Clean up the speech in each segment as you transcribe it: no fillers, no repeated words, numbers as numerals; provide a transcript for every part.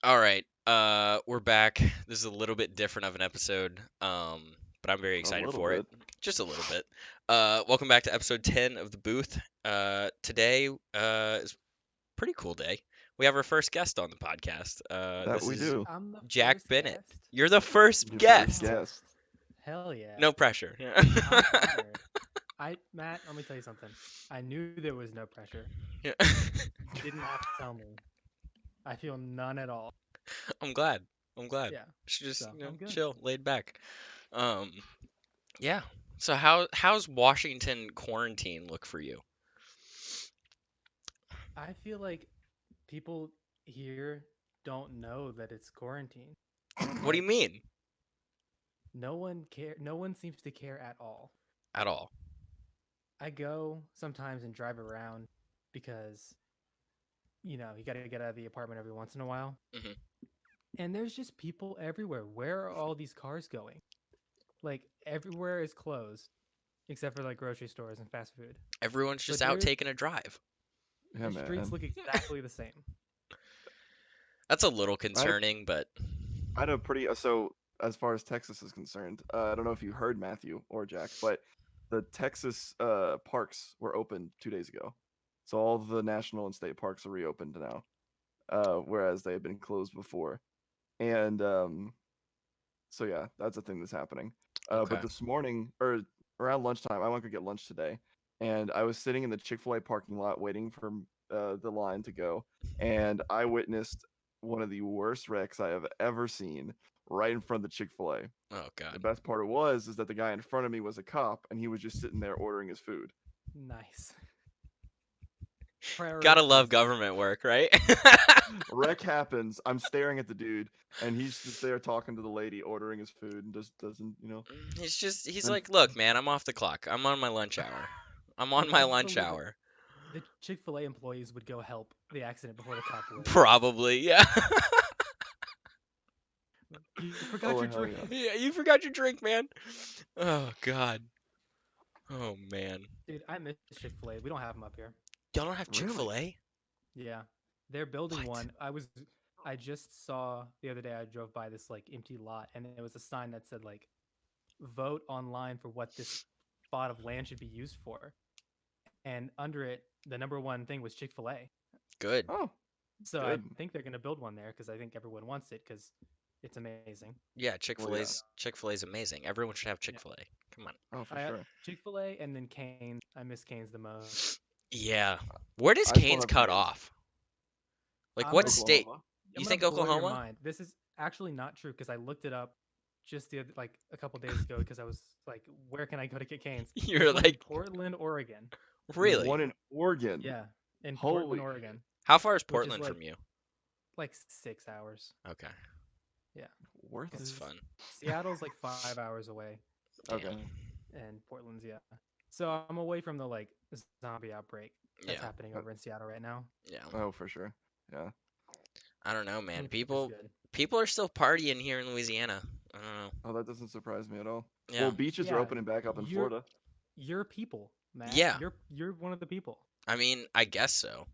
All right. We're back. This is a little bit different of an episode. But I'm very A excited little for it. bit. Just a little bit. Welcome back to episode 10 of the booth. Today is a pretty cool day. We have our first guest on the podcast. That This we is do. I'm the Jack first Bennett. guest. You're the first Your first guest. Oh, guest. hell yeah. No pressure. I'm honored. Matt, let me tell you something. I knew there was no pressure. Yeah. You didn't have to tell me. I feel none at all. I'm glad. I'm glad. Yeah. Should just So I'm good. chill, laid back. Um, yeah. So how's Washington quarantine look for you? I feel like people here don't know that it's quarantine. What do you mean? No one seems to care at all. At all? I go sometimes and drive around because you got to get out of the apartment every once in a while. hmm And there's just people everywhere. Where are all these cars going? Like everywhere is closed except for like grocery stores and fast food. Everyone's just But out taking a drive. Yeah, the streets man. look exactly the same. That's a little I concerning, but I had a pretty so as far as Texas is concerned, I don't know if you heard Matthew or Jack, but the Texas parks were open 2 days ago, so all the national and state parks are reopened now, whereas they had been closed before, and so yeah, that's a thing that's happening. But okay. this morning or around lunchtime, I went to get lunch today, and I was sitting in the Chick-fil-A parking lot waiting for the line to go, and I witnessed one of the worst wrecks I have ever seen right in front of the Chick-fil-A. Oh The God. best part was is that the guy in front of me was a cop, and he was just sitting there ordering his food. Nice. Gotta Priorities, love man. government work, right? Wreck happens. I'm staring at the dude, and he's just there talking to the lady ordering his food, and just doesn't. He's Then like, look, man, I'm off the clock. I'm on my lunch hour. I'm on I my can't lunch believe it. hour. The Chick-fil-A employees would go help the accident before the cop would. Probably, yeah. You forgot Oh your hell drink. yeah! Yeah, you forgot your drink, man. Oh God. Oh man. Dude, I miss Chick-fil-A. We don't have them up here. Y'all don't have Really? Chick-fil-A? Yeah. They're building What? one. I just saw the other day I drove by this like empty lot and there was a sign that said like vote online for what this spot of land should be used for. And under it, the number one thing was Chick-fil-A. Good. Oh, So I good. think they're going to build one there because I think everyone wants it because it's amazing. Yeah, Well, yeah. Chick-fil-A's amazing. Everyone should have Yeah. Chick-fil-A. Come on. Oh, for I had sure. Chick-fil-A and then Cane's. I miss Cane's the most. Yeah. Where does I still Canes have cut Cane's. off? Like I'm what gonna state? Oklahoma. You I'm think gonna blow your Oklahoma? mind. This is actually not true because I looked it up just like a couple days ago because I was like, where can I go to get Cane's? You're There's one in like, Portland, Oregon. There's really? one in Oregon. Yeah, in Holy Portland, Oregon, How far is which is Portland like from you? 6 hours. Okay, Yeah, worth that's it. because fun. Seattle's like 5 hours away, Okay. Damn. and Portland's yeah. So I'm away from the like zombie outbreak that's Yeah, happening over in Seattle right now. yeah. Oh, for sure. Yeah. I don't know, man. It's People good. people are still partying here in Louisiana. I don't know. Oh, that doesn't surprise me at all. Yeah. Well, beaches are Yeah, opening back up in you're Florida. you're people, Matt. Yeah. You're one of the people. I mean, I guess so.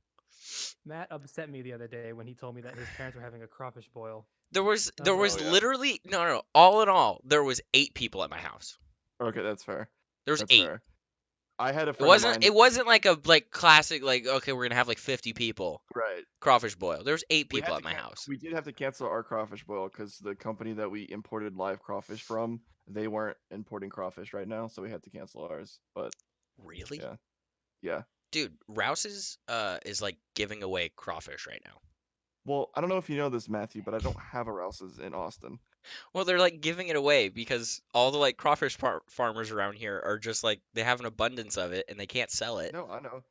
Matt upset me the other day when he told me that his parents were having a crawfish boil. There was I there was was like, Oh yeah. literally no. All in all, there was 8 people at my house. Okay, that's fair. There was That's 8. fair. I had a It friend of wasn't mine. it wasn't like a classic like okay, we're gonna have like 50 people Right. crawfish boil. There was 8 We people had at to my can- house. we did have to cancel our crawfish boil because the company that we imported live crawfish from, they weren't importing crawfish right now, so we had to cancel ours. But Really? yeah, yeah. Dude, Rouse's is like giving away crawfish right now. Well, I don't know if you know this, Matthew, but I don't have a Rouse's in Austin. Well, they're like giving it away because all the like crawfish farmers around here are just like they have an abundance of it and they can't sell it. No, I know,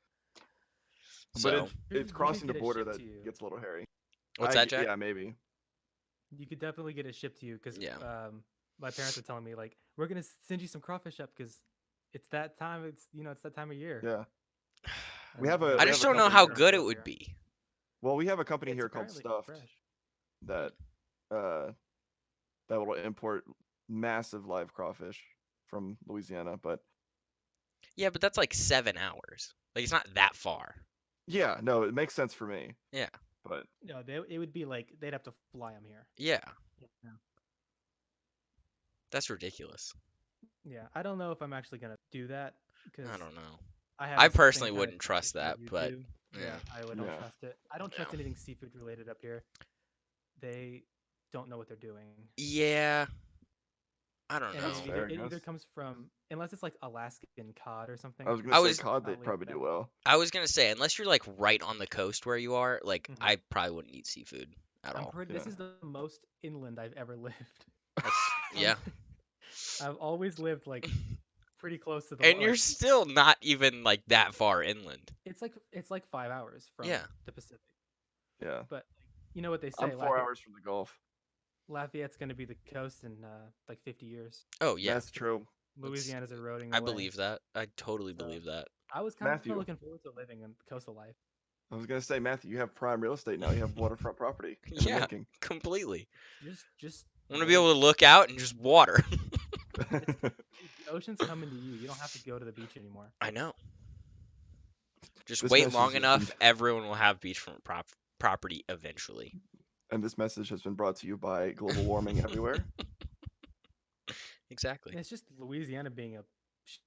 but So, it's you crossing could the get it border shipped that to you. gets a little hairy. what's that, Jack? Yeah, maybe. You could definitely get it shipped to you because Yeah. my parents were telling me like we're gonna send you some crawfish up because it's that time. It's that time of year. Yeah. And We have a- I we just have don't know company how here. good it would be. Well, we have a company It's here called apparently Stuffed fresh. that that will import massive live crawfish from Louisiana, but Yeah, but that's like 7 hours. Like it's not that far. yeah, no, it makes sense for me. Yeah. But No, it would be like they'd have to fly them here. Yeah, Yeah. that's ridiculous. Yeah, I don't know if I'm actually gonna do that I because don't know. I have I the same personally kind of wouldn't trust issue that, that you but do. yeah, Yeah, I don't yeah, trust it. I don't yeah, trust anything seafood related up here. They don't know what they're doing, yeah. I don't and that's know. fair, I it either guess. comes from unless it's like Alaskan cod or I something. was gonna I say was cod, they'd Probably probably do accept. well. I was gonna say unless you're like right on the coast where you are, like Hmm. I probably wouldn't eat seafood at I'm all. pretty. Yeah. This is the most inland I've ever lived. That's Um, yeah. I've always lived like pretty close to the And you're like still not even like that far inland. it's like 5 hours from Yeah. the Pacific. Yeah, But like, you know what they I'm say, 4 hours from the Gulf. Lafayette's going to be the coast in like 50 years. Oh yeah. That's true. That's Louisiana's eroding I away. believe that. I totally So believe that. I was kind of Matthew, looking forward to living in coastal life. I was gonna say, Matthew, you have prime real estate now. You have waterfront property in the Yeah, making. completely. Just I want to be able wait. to look out and just water. It's dude, the ocean's coming to you. You don't have to go to the beach anymore. I know. Just This wait message long has been, enough, everyone will have beachfront property eventually. and this message has been brought to you by global warming everywhere. Exactly. And it's just Louisiana being a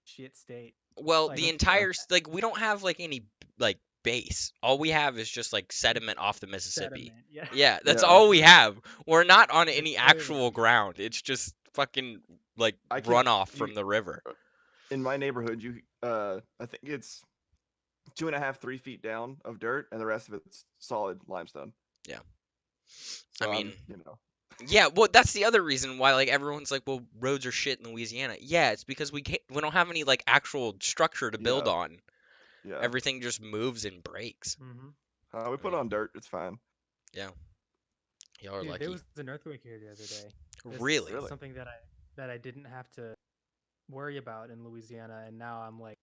shit state. Well, Like the let's Yeah, entire like we don't have like any like base. All we have is just like it's sediment off the Mississippi. sediment. Yeah. Yeah, that's yeah. all we have. We're not on It's any actual oily. ground. It's just fucking like I can runoff you from the river. in my neighborhood. I think it's 2.5, 3 feet down of dirt, and the rest of it's solid limestone. Yeah. I So mean, I'm. yeah, well that's the other reason why like everyone's like, well, roads are shit in Louisiana. Yeah, it's because we don't have any like actual structure to build Yeah, on. yeah. Everything just moves and breaks. Hmm. We I put mean, on dirt. It's fine. yeah, y'all are Dude, there lucky. was an earthquake here the other day. This is Really? Really? something that I didn't have to worry about in Louisiana, and now I'm like,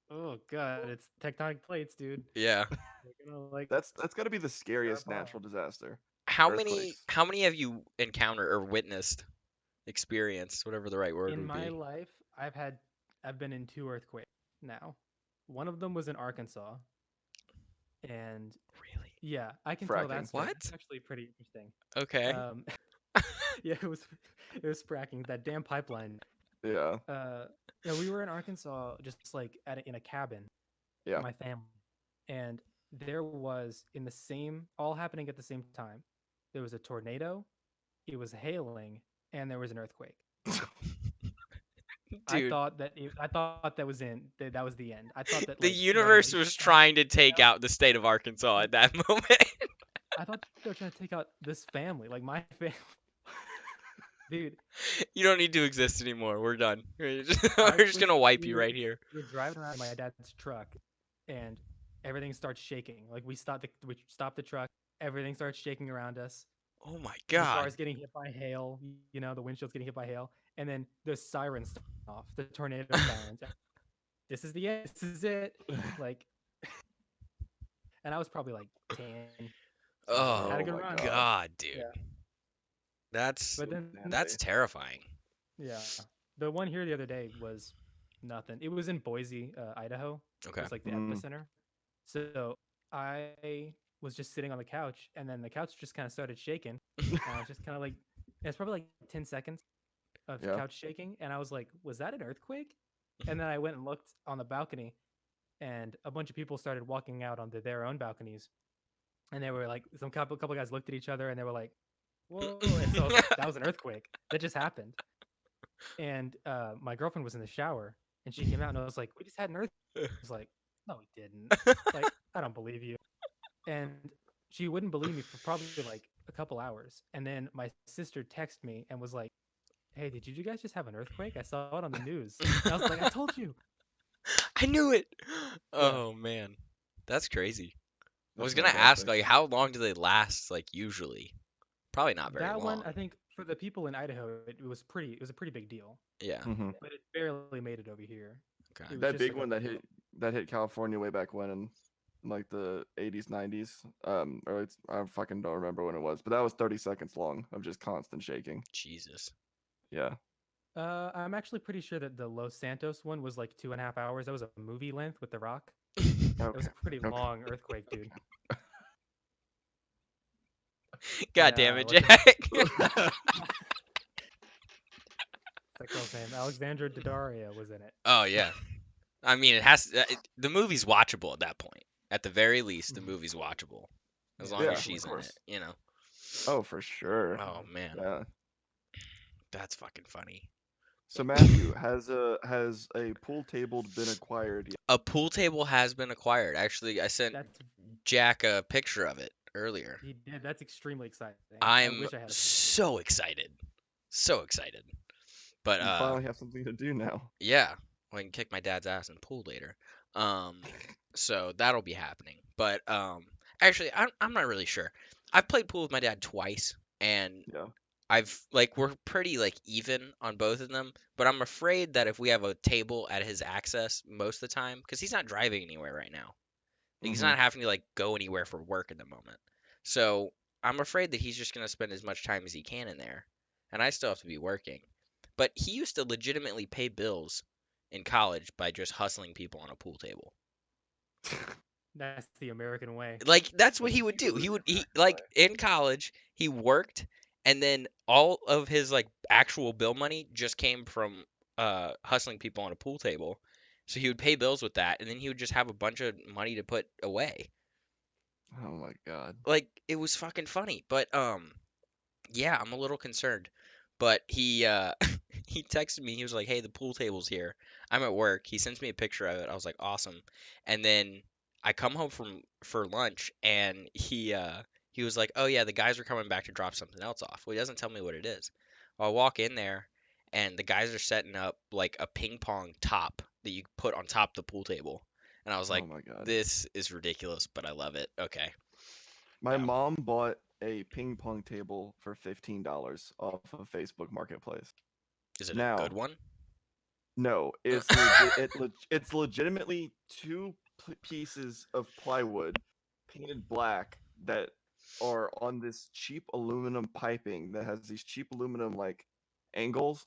oh god, it's tectonic plates, dude. Yeah. They're gonna like That's got to be the tear scariest apart. natural disaster. How many Earthquakes. how many have you encountered or witnessed, experienced, whatever the right word In would my be? life, I've been in two earthquakes now. One of them was in Arkansas, and Really? yeah, I can tell that Fracking. story. What? That's actually pretty interesting. Okay. Um, yeah, it was fracking that damn pipeline. Yeah, Uh, yeah, we were in Arkansas, just like in a cabin, yeah. my family, and there was in the same all happening at the same time. There was a tornado, it was hailing, and there was an earthquake. Dude, I thought that was the end. I thought that the like Mother universe Nature was was trying to trying to take me take out. out the state of Arkansas at Like that moment. I thought they were trying to take out this family, like my family, dude. You don't need to exist anymore. We're done. We're just, I we're just was gonna wipe we you were right here. we were driving around in my dad's truck, and everything starts shaking. Like we stopped the truck. Everything starts shaking around us. Oh my The god. car's getting hit by hail. The windshield's getting hit by hail, and then the sirens start off. The tornado sirens. This is the end. This is it. Like, and I was probably like 10. So I was like, had a Oh Oh good my run. god. god, dude. Yeah. That's But then, that's terrifying. yeah, the one here the other day was nothing. It was in Boise, Idaho. Okay. Was like the Mm. epicenter. So I was just sitting on the couch, and then the couch just kind of started shaking. And I was just kind of like, it's probably like 10 seconds of Yeah. couch shaking, and I was like, was that an earthquake? And then I went and looked on the balcony, and a bunch of people started walking out onto their own balconies, and they were like, some couple guys looked at each other, and they were like, whoa. And so I was like, that was an earthquake that just happened. And my girlfriend was in the shower, and she came out, and I was like, we just had an earthquake. I was like, no, we didn't. Like, I don't believe you. And she wouldn't believe me for probably like a couple hours. And then my sister texted me and was like, hey, did you guys just have an earthquake? I saw it on the news. And I was like, I told you. I knew it. Yeah. Oh man. That's crazy. I was That's gonna ask fantastic. like how long do they last like usually? Probably not very That one, long. I think for the people in Idaho, it was a pretty big deal. Yeah. Hmm. But it barely made it over here. Okay. It was That just big like one that hit California way back when in like the 80s, 90s. Or I fucking don't remember when it was, but that was 30 seconds long of just constant shaking. Jesus. Yeah. I'm actually pretty sure that the Los Santos one was like 2.5 hours. That was a movie length with The Rock. It was Okay. a pretty Okay. long earthquake, dude. God damn it, What's Jack. that girl's name? Alexandra Daddario was in it. Oh yeah. I mean, it has the movie's watchable at that point. At the very least, the Mhm. movie's watchable as Yeah, long Yeah, as of definitely. she's in it. course. You know. Oh, for sure. Oh man, Yeah. that's fucking funny. So Matthew, has a pool table been acquired yet? A pool table has been acquired. Actually, I sent That's Jack a picture of it earlier. he did. That's extremely exciting. I I'm wish I had a pool table. so excited. So excited. But You finally have something to do now. yeah, I can kick my dad's ass in the pool later. Um, so that'll be happening. But actually, I'm not really sure. I've played pool with my dad twice, and Yeah. we're pretty like even on both of them. But I'm afraid that if we have a table at his access most of the time, because he's not driving anywhere right now, like, he's Mm-hmm. not having to like go anywhere for work at the moment. So I'm afraid that he's just gonna spend as much time as he can in there, and I still have to be working. But he used to legitimately pay bills in college by just hustling people on a pool table. That's the American way. Like that's what That's he a would do. huge He American way. like in college he worked, and then all of his like actual bill money just came from hustling people on a pool table. So he would pay bills with that, and then he would just have a bunch of money to put away. Oh my god. Like it was fucking funny. But yeah, I'm a little concerned. But he he texted me. He was like, "Hey, the pool table's here. I'm at work." He sends me a picture of it. I was like, "Awesome." And then I come home from for lunch, and he was like, "Oh yeah, the guys are coming back to drop something else off." Well, he doesn't tell me what it is. Well, I walk in there, and the guys are setting up like a ping pong top that you put on top of the pool table. And I was Oh like, my god. "This is ridiculous, but I love it." Okay. My Yeah. mom bought a ping pong table for $15 off of Facebook Marketplace. Is it a good Now, one? no, it's legitimately two pieces of plywood painted black that are on this cheap aluminum piping that has these cheap aluminum like angle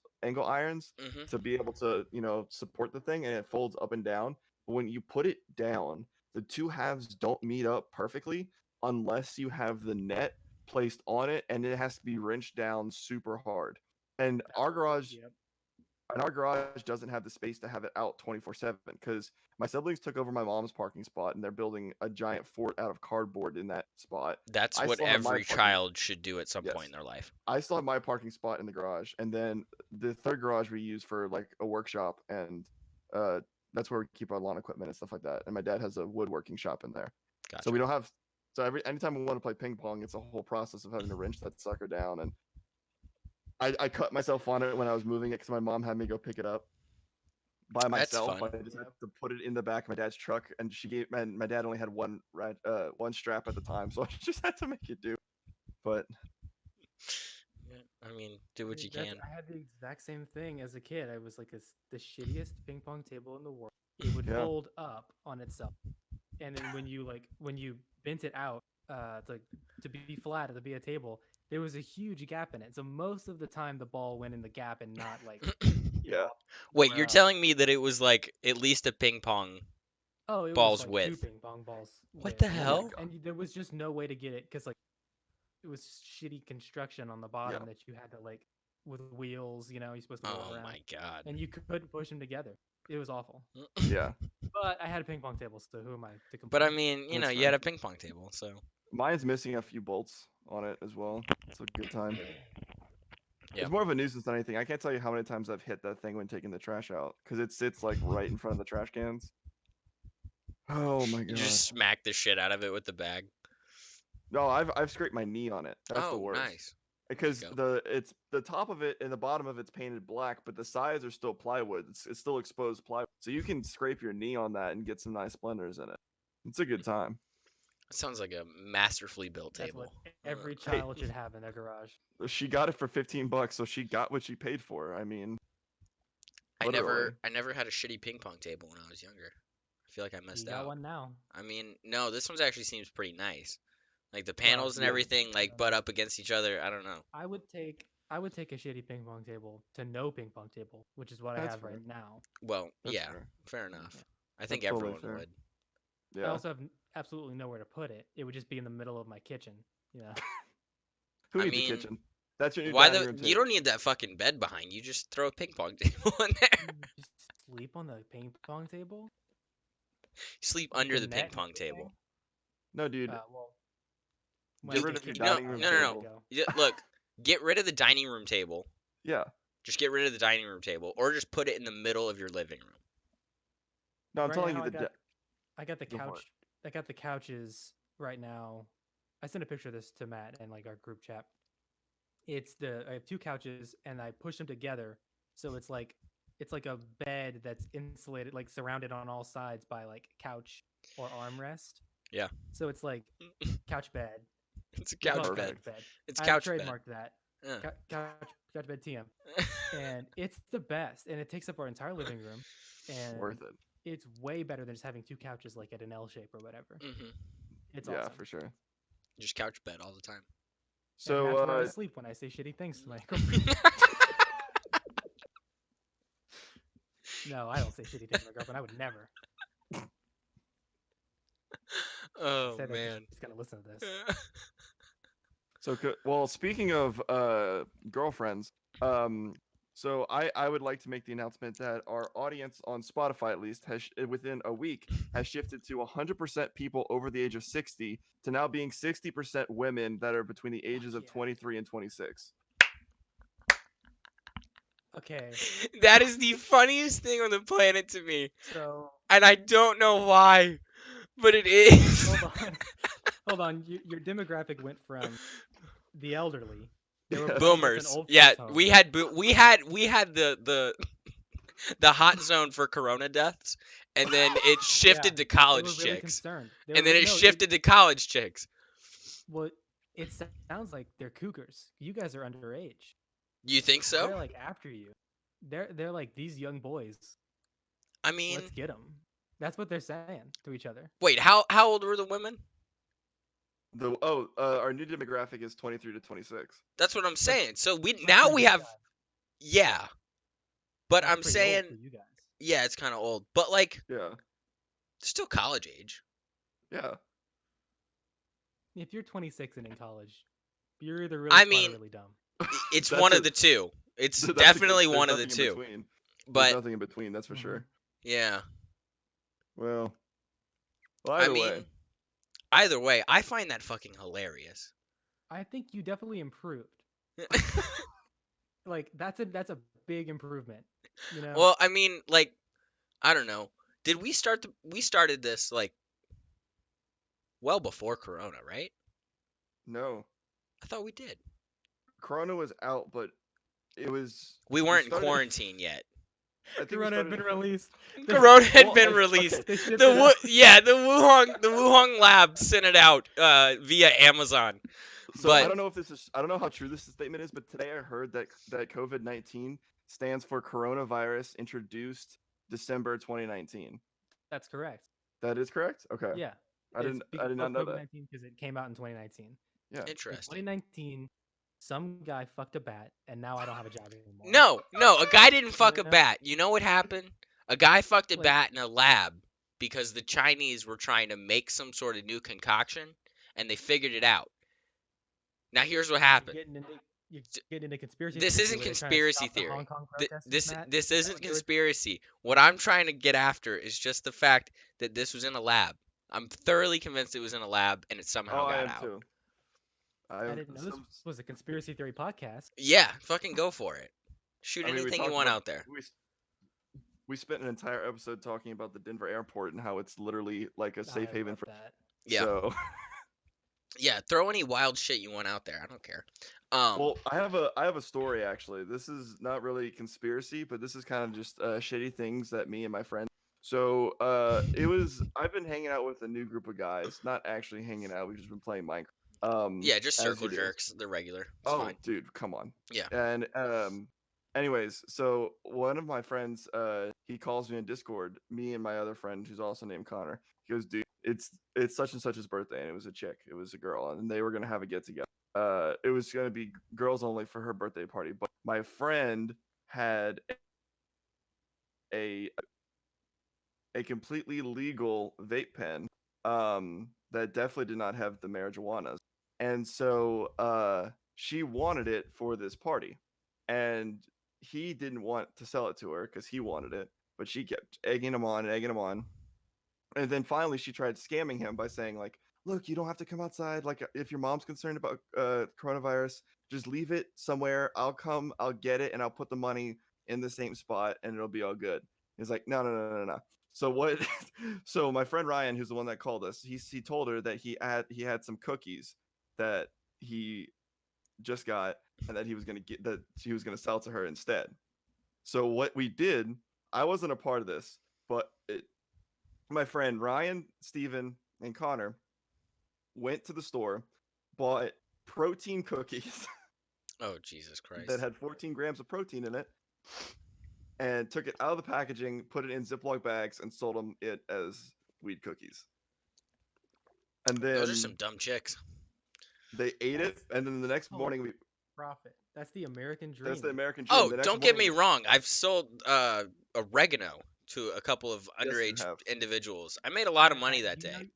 irons Mhm. to be able to, support the thing, and it folds up and down. But when you put it down, the two halves don't meet up perfectly unless you have the net placed on it, and it has to be wrenched down super hard. And That's our what. garage Yep. and our garage doesn't have the space to have it out 24/7 because my siblings took over my mom's parking spot and they're building a giant fort out of cardboard in that spot. That's I what still have my every parking child should do at some point in Yes. their life. I still have my parking spot in the garage, and then the third garage we use for like a workshop, and uh that's where we keep our lawn equipment and stuff like that. And my dad has a woodworking shop in there. So we Gotcha. don't have so anytime we want to play ping pong, it's a whole process of having to wrench that sucker down. And I cut myself on it when I was moving it because my mom had me go pick it up by That's myself. I fun. just had Yep. to put it in the back of my dad's truck, and my dad only had one strap at the time, so I just had to make it do. But Yeah, I mean, do what you That's can. I had the exact same thing as a kid. I was like the shittiest ping pong table in the world. It would yeah, fold up on itself, and then when you bent it out to be flat to be a table, there was a huge gap in it. So most of the time the ball went in the gap and not like yeah. Wait, you're somewhere else. telling me that it was like at least a ping pong Oh, it was ball's like two width? ping pong balls What width. the Oh my Yeah, hell? god. and there was just no way to get it because like it was shitty construction on the Yeah, bottom that you had to like with wheels. You're supposed to go Oh around, my god. and you couldn't push them together. It was awful. yeah. But I had a ping pong table, so who am I to But I complain? mean, That's you had fair. a ping pong table, so Mine's missing a few bolts on it as well. It's a good time. yeah. It's more of a nuisance than anything. I can't tell you how many times I've hit that thing when taking the trash out because it sits like right in front of the trash cans. Oh my You god. just smack the shit out of it with the bag. No, I've scraped my knee on it. That's the Oh, worst. nice. There you Because go. it's the top of it and the bottom of it's painted black, but the sides are still plywood. It's still exposed plywood, so you can scrape your knee on that and get some nice splinters in it. It's a good time. Sounds like a masterfully built That's what table. every Hey, child should have in their garage. she got it for $15, so she got what she paid for. I mean, literally. I never had a shitty ping pong table when I was younger. I feel like I You missed got out. one now. I mean, no, this one actually seems pretty nice. Like the Well, panels and Yeah, everything I like don't butt know. up against each other. I don't know. I would take a shitty ping pong table to no ping pong table, which is what I that's have right fair. now. Well, That's yeah, fair. fair Yeah. enough. I think That's totally everyone fair. would. I Yeah. also have absolutely nowhere to put it. It would just be in the middle of my kitchen. You know. Who I needs a mean, kitchen? That's your new why dining the room you don't table. need that fucking bed behind you. Just throw a ping pong table in there. Just sleep on the ping pong table, Sleep like under the the ping net and pong table. everything. No, dude, Well, when get I You rid get of your kicked out, dining I'll room no let no that no. table. go. Look, get rid of the dining room table. Yeah. Just get rid of the dining room table, or just put it in the middle of your living room. No, I'm Right telling now, you I got the go for it. couch. I got the couches right now. I sent a picture of this to Matt and like our group chat. I have two couches and I push them together, so it's like a bed that's insulated, like surrounded on all sides by like couch or armrest. Yeah, So it's like couch bed. it's a We call couch it bed. couch Perfect. bed. It's I've couch bed. trademarked that. Yeah. Couch bed TM, and it's the best. And it takes up our entire living room, and Worth it. it's way better than just having two couches like at an L shape or whatever. hmm It's Yeah, awesome. for sure. Just couch bed all the time. And So that's where I sleep when I say shitty things to my girlfriend. No, I don't say shitty things to my girlfriend. I would never. I Oh say that because man. she's gonna listen to this. well, speaking of girlfriends, so I would like to make the announcement that our audience on Spotify at least within a week has shifted to 100% people over the age of 60 to now being 60% women that are between the ages Fuck of yeah. 23 and 26. Okay, That is the funniest thing on the planet to me, so and I don't know why, but it is. hold on, hold on. Your demographic went from the elderly. They were Yes. placed. It's an Boomers. old Yeah, folks home. we had the hot zone for corona deaths, and then it Yeah, shifted to they were college really chicks, concerned. They were and then it no. It shifted to college chicks. well, it sounds like they're cougars. You guys are underage. You think so? They're like after you. They're like these young boys. I mean, Let's get them. That's what they're saying to each other. wait, how old were the women? Our new demographic is 23 to 26. That's what I'm That's saying. So that's now for we you have, guys. yeah, but That's I'm pretty old saying, for you guys. yeah, it's kind of old, but like Yeah. still college age. Yeah. If you're 26 and in college, you're either really I smart or mean, really dumb. it's That's one of it. the two. It's That's definitely there's one of the nothing in two. between. There's But nothing in between, that's for Mhm. sure. yeah, Well, I either way. mean, either way, I find that fucking hilarious. I think you definitely improved. Like that's a big improvement. You know, Well, I mean, like, I don't know. Did we started this like well before Corona, right? No. I thought we did. Corona was out, but it was We we weren't in started quarantine yet. I think we Corona had started been released. They, Corona had well, been I, released. okay. they shipped it out. Yeah, the Wuhan lab sent it out via Amazon. So But I don't know how true this statement is, but today I heard that COVID-19 stands for coronavirus introduced December 2019. That's correct. That is correct? Okay. Yeah, I did not know that. COVID-19 because it came out in 2019. Yeah. In interesting. 2019, some guy fucked a bat, and now I don't have a job anymore. No, a guy didn't fuck a Yeah. bat. You know what happened? A guy fucked a Like- bat in a lab because the Chinese were trying to make some sort of new concoction and they figured it out. Now here's what happened. You're getting into conspiracy. This theory isn't where they're trying to conspiracy stop the theory. Hong Kong Th- protesters, This Matt? this Is that isn't what they were- conspiracy. What I'm trying to get after is just the fact that this was in a lab. I'm thoroughly convinced it was in a lab and it somehow Oh, I got am out. too. I didn't know this was a conspiracy theory podcast. Yeah, fucking go for it. Shoot I mean, we anything you talked want about out there. we spent an entire episode talking about the Denver airport and how it's literally like a safe I haven love for. that. Yeah. So, Yeah, throw any wild shit you want out there. I don't care. well, I have a story actually. This is not really conspiracy, but this is kind of just shitty things that me and my friend. So, I've been hanging out with a new group of guys. Not actually hanging out. We've just been playing Minecraft. Yeah, just as you circle do. jerks. They're regular. It's Oh, fine. dude, come on. Yeah. And anyways, so one of my friends, he calls me in Discord. Me and my other friend, who's also named Connor. He goes, dude, it's such and such's birthday, and it was a chick. It was a girl, and they were gonna have a get together. It was gonna be girls only for her birthday party, but my friend had a a completely legal vape pen that definitely did not have the marijuana. And so she wanted it for this party, and he didn't want to sell it to her because he wanted it, but she kept egging him on and egging him on. And then finally, she tried scamming him by saying like, "Look, you don't have to come outside. Like, if your mom's concerned about coronavirus, just leave it somewhere. I'll come, I'll get it, and I'll put the money in the same spot, and it'll be all good." He's like, "No, no, no, no, no." So what? So my friend Ryan, who's the one that called us, he told her that he had some cookies that he just got, and that he was gonna sell to her instead. So what we did, I wasn't a part of this, but my friend Ryan, Steven, and Connor went to the store, bought protein cookies Oh, Jesus that Christ. had 14 grams of protein in it, and took it out of the packaging, put it in Ziploc bags, and sold them it as weed cookies. And Those are some then dumb chicks. they ate it, That's and then the next oh, morning, profit. That's the American that's the dream. American dream. Oh, The next don't get morning, me wrong. I've sold oregano to a couple of yes, you underage have. individuals. I made a lot of Guy, money that you know day.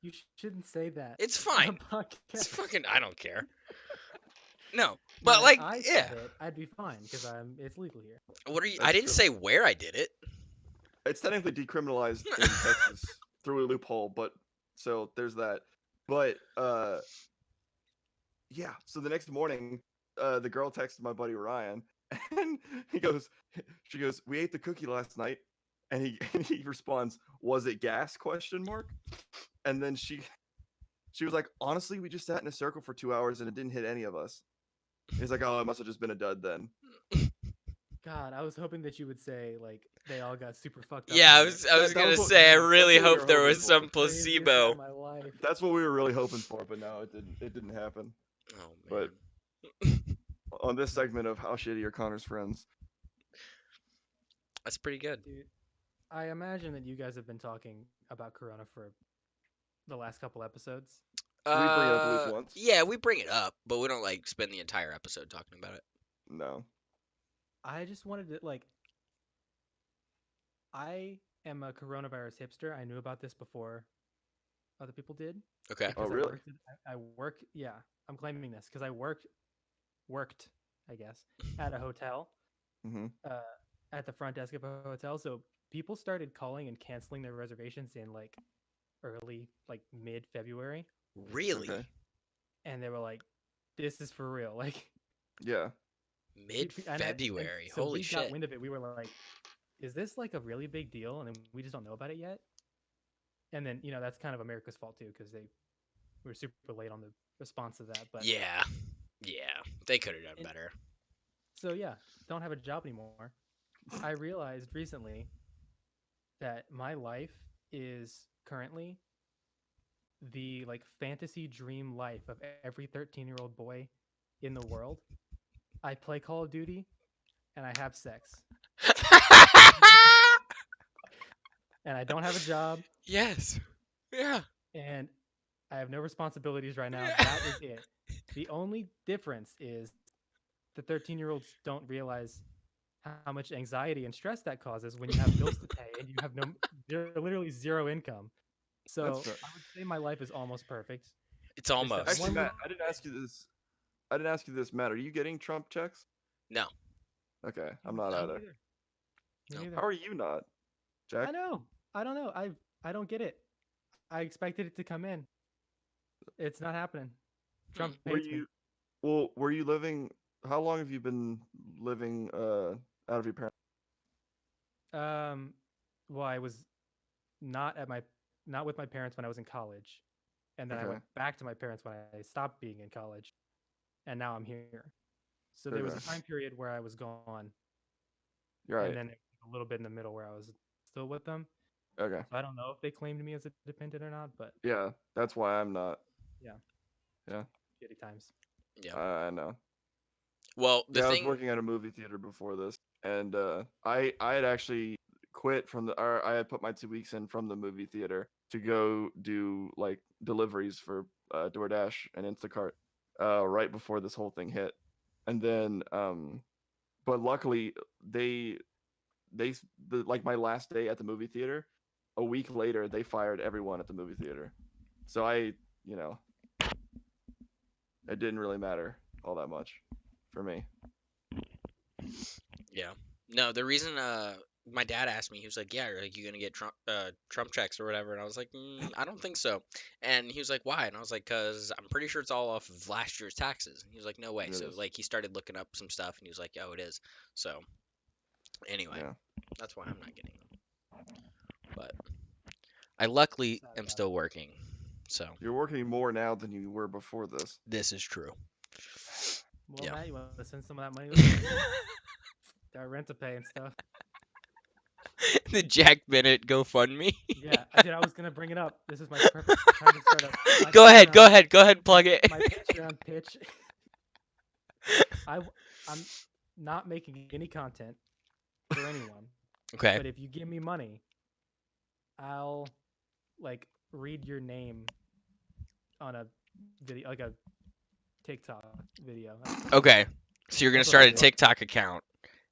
you shouldn't say that It's on a fine. It's podcast. fucking. I don't care. No, Now, but if like, I yeah. said it, I'd be fine because it's legal here. What are you? I That's didn't true. say where I did it. It's technically decriminalized in Texas through a loophole, but so there's that. But yeah. So the next morning, the girl texted my buddy Ryan, and he goes, she goes, "We ate the cookie last night," and he and he responds, "Was it gas?" Question mark. And then she was like, "Honestly, we just sat in a circle for 2 hours and it didn't hit any of us." He's like, "Oh, it must have just been a dud then." God, I was hoping that you would say like they all got super fucked up Yeah, and I were like, was. I was That gonna was what say. I that's really what we hope were there hoping was for. some craziest night of placebo. my life. That's what we were really hoping for, but no, it didn't happen. Oh But man, on this segment of How Shitty Are Connor's Friends, that's pretty good. Dude, I imagine that you guys have been talking about Corona for the last couple episodes. we bring it up at least once. Yeah, we bring it up, but we don't like spend the entire episode talking about it. No. I just wanted to like I am a coronavirus hipster. I knew about this before other people did Okay. Oh, because really? I work yeah, I'm claiming this because I worked, I guess, at a hotel, Mm-hmm. uh, at the front desk of a hotel. So people started calling and canceling their reservations in like early, like mid February, Really? Okay. and they were like, "This is for real." Like, Yeah. Mid and February. so Holy we got shit. wind of it. We were like, "Is this like a really big deal?" And then we just don't know about it yet. And then that's kind of America's fault too because we were super late on the response to that. But Yeah. Yeah. They could have done and better. so yeah, don't have a job anymore. I realized recently that my life is currently the like fantasy dream life of every 13-year-old boy in the world. I play Call of Duty and I have sex. And I don't have a job Yes. Yeah. and I have no responsibilities right now. Yeah. That is it. The only difference is the 13-year-olds don't realize how much anxiety and stress that causes when you have bills to pay and you have literally zero income. That's So fair. I would say my life is almost perfect. It's There's that almost. Actually, one Matt, little I didn't ask you this. I didn't ask you this, Matt. Are you getting Trump checks? No. Okay, I'm Me not No. either. neither. Me No. neither. How are you not, Jack? I know. I don't know. I don't get it. I expected it to come in. It's not happening. Hmm. Trump Were hates me. you were you living? How long have you been living out of your parents? Um, well, I was not at my not with my parents when I was in college, and then I Okay. went back to my parents when I stopped being in college, and now I'm here. So there was a Okay. time period where I was gone, You're and right. then a little bit in the middle where I was still with them. Okay. So I don't know if they claimed me as a dependent or not, but Yeah, that's why I'm not. yeah, Yeah, shitty times. Yeah. I know. Well, the Yeah, I was thing. working at a movie theater before this, and I had actually quit from or I had put my 2 weeks in from the movie theater to go do like deliveries for DoorDash and Instacart right before this whole thing hit, and then but luckily they like my last day at the movie theater, a week later they fired everyone at the movie theater, so I you know it didn't really matter. all that much for me. Yeah. No, the reason my dad asked me, he was like, "Yeah, like you gonna get Trump checks or whatever?" And I was like, "I don't think so." And he was like, "Why?" And I was like, "Cause I'm pretty sure it's all off of last year's taxes." And he was like, "No way." It So is. like he started looking up some stuff, and he was like, "Oh, it is." So anyway, Yeah. that's why I'm not getting them. But I luckily Sad am about still working, so You're working more now than you were before this. this is true. it. Well, Yeah. Matt, you want to send some of that money this way? Got rent to pay and stuff. The Jack Bennett GoFundMe. Yeah, I was gonna bring it up. This is my perfect time to start up my Go ahead, go Patreon. ahead, go ahead, plug it. My Patreon pitch. I'm not making any content for anyone, Okay. but if you give me money, I'll like read your name on a video, like a TikTok video. Okay. So you're gonna That's what start I'll a do. TikTok account,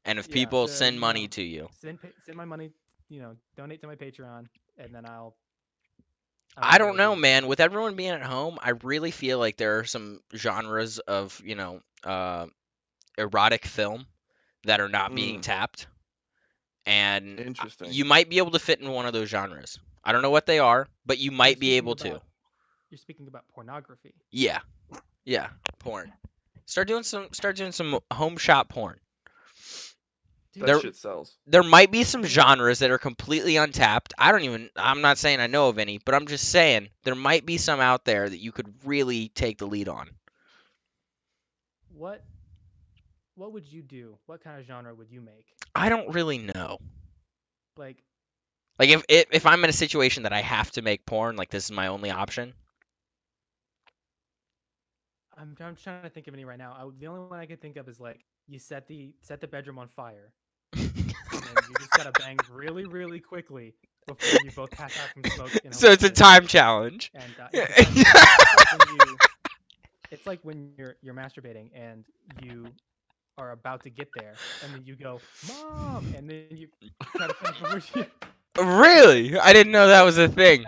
and if Yeah, people so send money to you, send my money, donate to my Patreon, and then I'm I gonna don't go do know, this. man. With everyone being at home, I really feel like there are some genres of, erotic film that are not being Mm, tapped, and interesting. you might be able to fit in one of those genres. I don't know what they are, but you You're might be speaking able to. about you're speaking about pornography. Yeah, yeah, porn. Start doing some home shop porn. That There Dude, shit sells. there might be some you know, genres that are completely untapped. I'm not saying I know of any, but I'm just saying there might be some out there that you could really take the lead on. what what would you do? What kind of genre would you make? I don't really know. Like, Like if I'm in a situation that I have to make porn, like this is my only option. I'm trying to think of any right now. The only one I could think of is like you set the bedroom on fire, and then you just gotta bang really really quickly before you both pass out from smoke So it's a inhalation. time challenge. And it's a time challenge. It's like when you're masturbating and you are about to get there, and then you go, "Mom," and then you try to finish before you. Really? I didn't know that was a thing.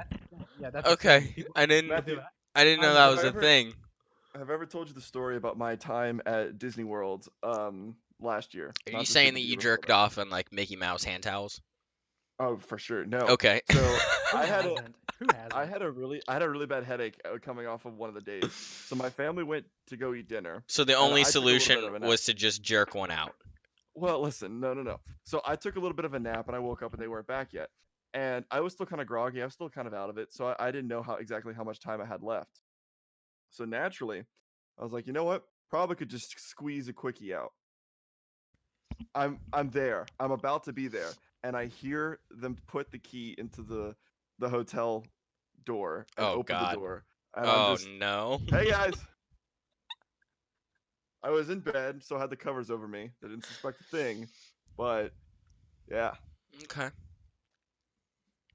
Yeah, that's a thing. Okay. People I didn't do Matthew, it. I didn't know I've that done have was I a it. ever thing. have I ever told you the story about my time at Disney World last year? Are you Not this year, saying but that the you year before jerked that. off on like Mickey Mouse hand towels? Oh, for sure. No. Okay. So Who I had a hasn't? Who I hasn't? had a really bad headache coming off of one of the days. So my family went to go eat dinner, So the and only I took a little bit solution of a nap. was to just jerk one out. Well, listen, no, no, no. So I took a little bit of a nap, and I woke up, and they weren't back yet. And I was still kind of groggy. I was still kind of out of it, so I didn't know exactly how much time I had left. So naturally, I was like, you know what? Probably could just squeeze a quickie out. I'm there. I'm about to be there, and I hear them put the key into the hotel door and Oh open the God. door, and I'm Oh just, no. hey guys. I was in bed, so I had the covers over me. They didn't suspect a thing, but yeah. Okay.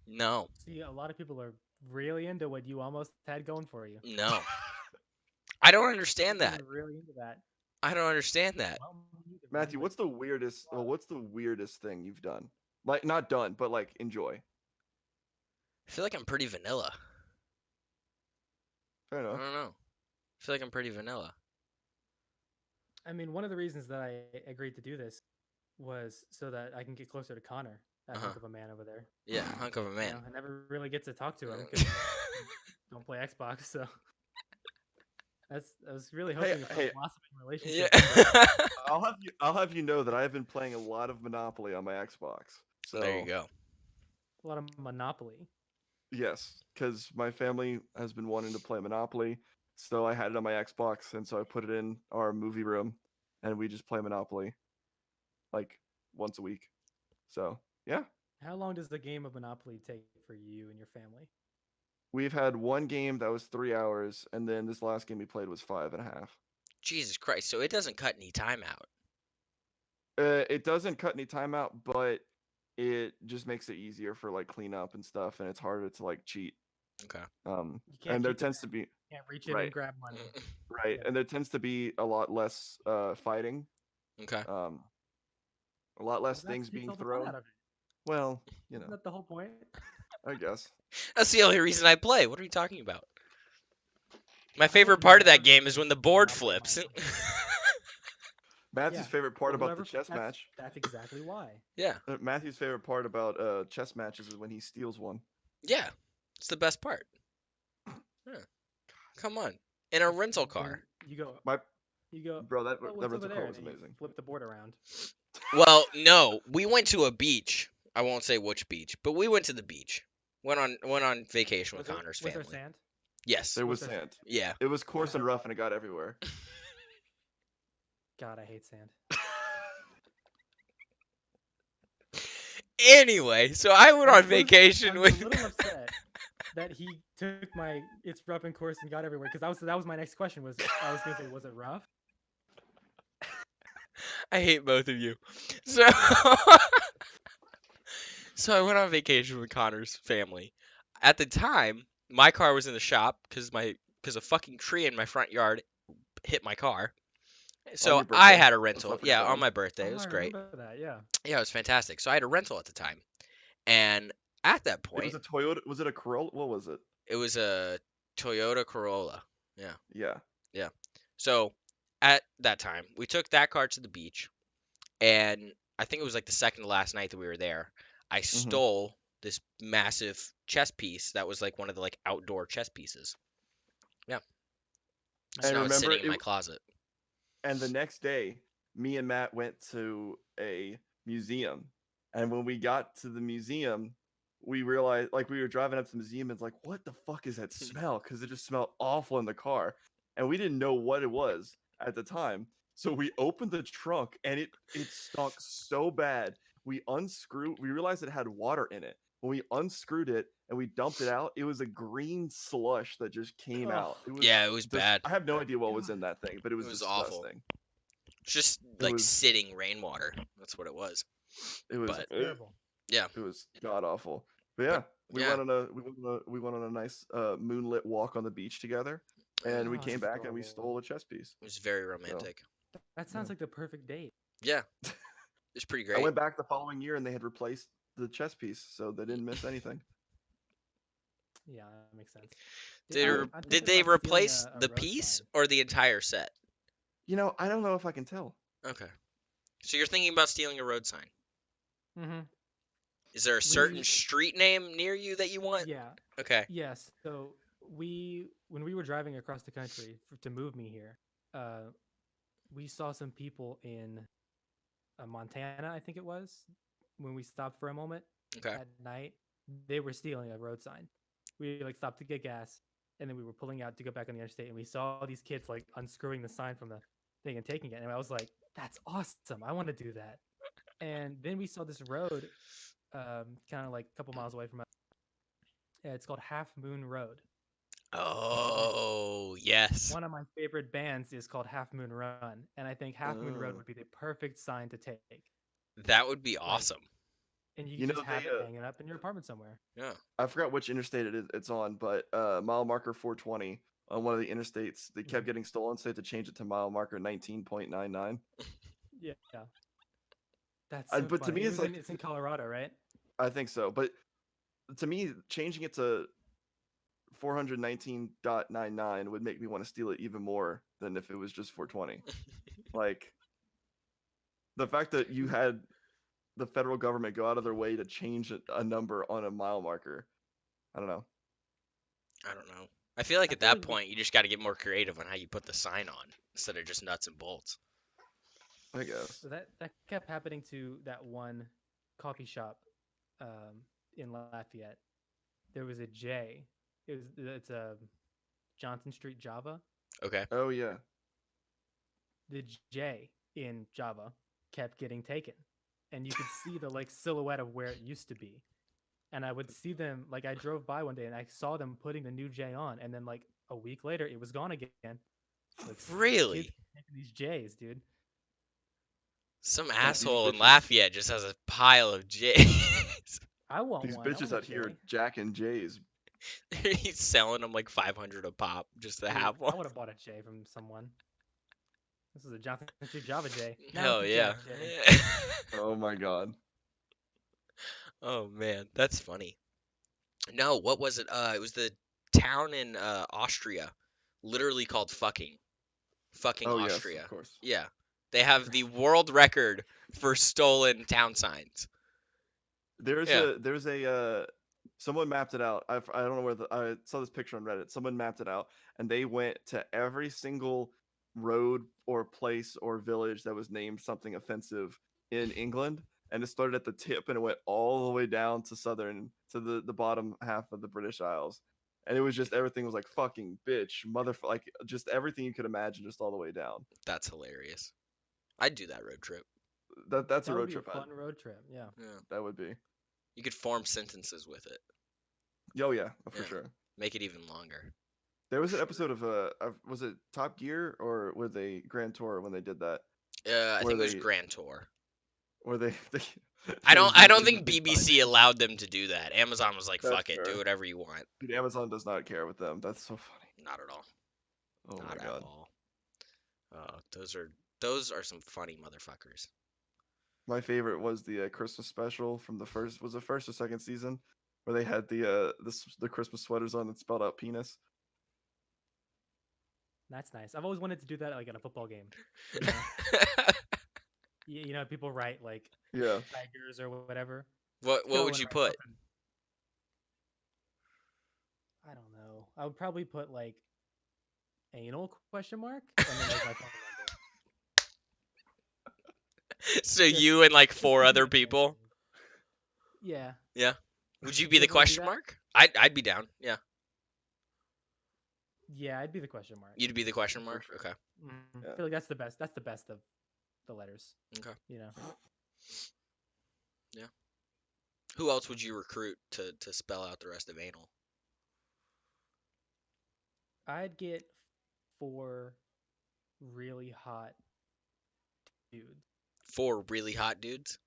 No. See, a lot of people are really into what you almost had going for you. No. I don't People understand that. are really into that. I don't understand that. Well, me neither, man, Matthew, but what's the weirdest? Well, what's the weirdest thing you've done? Like not done, but like enjoy. I feel like I'm pretty vanilla. Fair I enough. don't know. I feel like I'm pretty vanilla. I mean, one of the reasons that I agreed to do this was so that I can get closer to Connor, that Uh-huh. hunk of a man over there. Yeah, hunk of a man. I never really get to talk to him because don't play Xbox, so I was really Hey, hoping for hey, a blossoming Yeah. relationship. But I'll have you know that I've been playing a lot of Monopoly on my Xbox. There you So go. a lot of Monopoly. yes, because my family has been wanting to play Monopoly, so I had it on my Xbox, and so I put it in our movie room, and we just play Monopoly like once a week. So yeah, How long does the game of Monopoly take for you and your family? we've had one game that was 3 hours, and then this last game we played was 5.5. Jesus Christ. So it doesn't cut any time out. It doesn't cut any time out, but it just makes it easier for like cleanup and stuff, and it's harder to like cheat. Okay. You can't And there cheat the tends to bank. be You can't reach in and right, grab money. right, Yeah. and there tends to be a lot less fighting, Okay. um, a lot Well, less that things takes being all the fun thrown. out of it. Well, Isn't that the whole point? I guess. That's the only reason I play. What are you talking about? My I have favorite part of that never game is when the been board robbed by flips. one. Matthew's Yeah. favorite part Well, about the whoever. chess match. That's exactly why. Yeah, Matthew's favorite part about chess matches is when he steals one. yeah, it's the best part. Yeah. Come on, in a rental When car. you go, My you go. bro, that Oh, that what's over rental car there? was And then you amazing. flip the board around. Well, no, we went to a beach. I won't say which beach, but we went to the beach. Went on vacation with Connor's Was there family. sand? Yes. There Was was there sand. sand? Yeah. It was coarse and rough, and it got everywhere. God, I hate sand. Anyway, so I went on vacation I'm with. a little upset that he took my it's rough and coarse and got everywhere because that was my next question was I was gonna say was it rough? I hate both of you. So so I went on vacation with Connor's family. At the time, my car was in the shop because a fucking tree in my front yard hit my car. On So your I birthday. had a Let's rental. not forget Yeah, that on one. my birthday. It Oh, was I great. remember that. Yeah. Yeah, it was fantastic. So I had a rental at the time. And at that It was point, a Toyota. Was it a Corolla? What was it? it was a Toyota Corolla. Yeah. Yeah. Yeah. So at that time, we took that car to the beach, and I think it was like the second to last night that we were there. I hmm stole this massive chess piece that was like one of the like outdoor chess pieces. Yeah. So And now it's remember sitting in it. my closet. And the next day, me and Matt went to a museum. And when we got to the museum, we realized, like, we were driving up to the museum, and it's like, what the fuck is that smell? Because it just smelled awful in the car. And we didn't know what it was at the time. So we opened the trunk, and it stunk so bad. We realized it had water in it. When we unscrewed it and we dumped it out, it was a green slush that just came Oh, out. It was Yeah, it was just, bad. I have no idea what was God. in that thing, but it It was was awful. disgusting. Just It like was sitting rainwater. That's what it was. it was But Terrible. yeah, it was god awful. But but yeah, yeah, we went on a nice moonlit walk on the beach together, and we Oh, came that's back and we adorable. stole a chess piece. it was very So romantic. That yeah. sounds like the perfect date. Yeah, it's pretty I great. went back the following year and they had replaced the chess piece, so they didn't miss anything. Yeah, that makes sense. Did Yeah. I'm did thinking they about stealing replace a the road piece sign. or the entire set? I don't know if I can tell. Okay. So you're thinking about stealing a road sign. Mm-hmm. Is there a certain We street name near you that you want? yeah. Okay. Yes. So when we were driving across the country to move me here, we saw some people in Montana, I think it was, when we stopped for a moment Okay. at night. They were stealing a road sign. We like stopped to get gas, and then we were pulling out to go back on the interstate, and we saw these kids like unscrewing the sign from the thing and taking it. And I was like, "That's awesome! I want to do that." And then we saw this road, kind of like a couple miles away from us. It's called Half Moon Road. And Oh, yes. one of my favorite bands is called Half Moon Run, and I think Half Moon Road Uh, would be the perfect sign to take. That would be Like, awesome. and you you could know just have they it hanging up in your apartment somewhere. Yeah. I forgot which interstate it's on, but mile marker 420 on one of the interstates, they kept Mhm. getting stolen, so they had to change it to mile marker 19.99. Yeah, that's so But to funny. me, it's like It's in Colorado, right? I think so. But to me, changing it to 419.99 would make me want to steal it even more than if it was just 420. Like the fact that you had the federal government go out of their way to change a number on a mile marker. I don't know. I don't know. I feel like I at feel that like point you just got to get more creative on how you put the sign on instead of just nuts and bolts. I guess. that kept happening to that one coffee shop in Lafayette. There was a J. It's a Johnson Street Java. Okay. Oh yeah. The J in Java kept getting taken, and you could see the like silhouette of where it used to be. And I would see them like I drove by one day and I saw them putting the new J on, and then like a week later it was gone again. Like kids Really? taking these J's, dude. Some These asshole in bitches. Lafayette just has a pile of J's. I want These one. I bitches want a out here J. Jack and Jays. He's selling them like 500 a pop just to Dude, have one. I would have bought a J from someone. This is a Johnson Street Java J. Now Hell it's a yeah. Jack J. Oh my god. Oh man, that's funny. No, what was it? It was the town in Austria, literally called fucking Oh yes, of Austria. course. Yeah, they have the world record for stolen town signs. Yeah, There's a someone mapped it out. I don't know where I saw this picture on Reddit. Someone mapped it out, and they went to every single road or place or village that was named something offensive in England, and it started at the tip and it went all the way down to the bottom half of the British Isles, and it was just everything was like fucking bitch, like just everything you could imagine, just all the way down. that's hilarious. I'd do that road trip. That's a That would road be a trip. fun road trip. Yeah. Yeah, That would be. you could form sentences with it. Oh yeah, for Yeah, sure. make it even longer. There For was an sure. episode of was it Top Gear or were they Grand Tour when they did that? I Where think it was they Grand Tour. where they I they don't I zoom don't in think with big BBC binders. allowed them to do that. Amazon was like, That's "Fuck it, do fair. whatever you want." Dude, Amazon does not care with them. That's so funny. Not at all. Oh my Not at god. all. Those are some funny motherfuckers. My favorite was the Christmas special from the first or second season where they had the Christmas sweaters on that spelled out penis. That's nice. I've always wanted to do that like at a football game. You know, people write like Yeah. Tigers or whatever. What Go would and you write put? something. I don't know. I would probably put like anal question mark and then like my phone number. So Just you and like just four to be other offensive. people? Yeah. Yeah. Would you be You the guys want to do question that? mark? I'd be down. Yeah. Yeah, I'd be the question mark. You'd be the question For mark? sure. Okay. I Yeah. feel like that's the best. That's the best of the letters. Okay. You know. Yeah. Who else would you recruit to spell out the rest of anal? I'd get 4 really hot dudes. Four really hot dudes?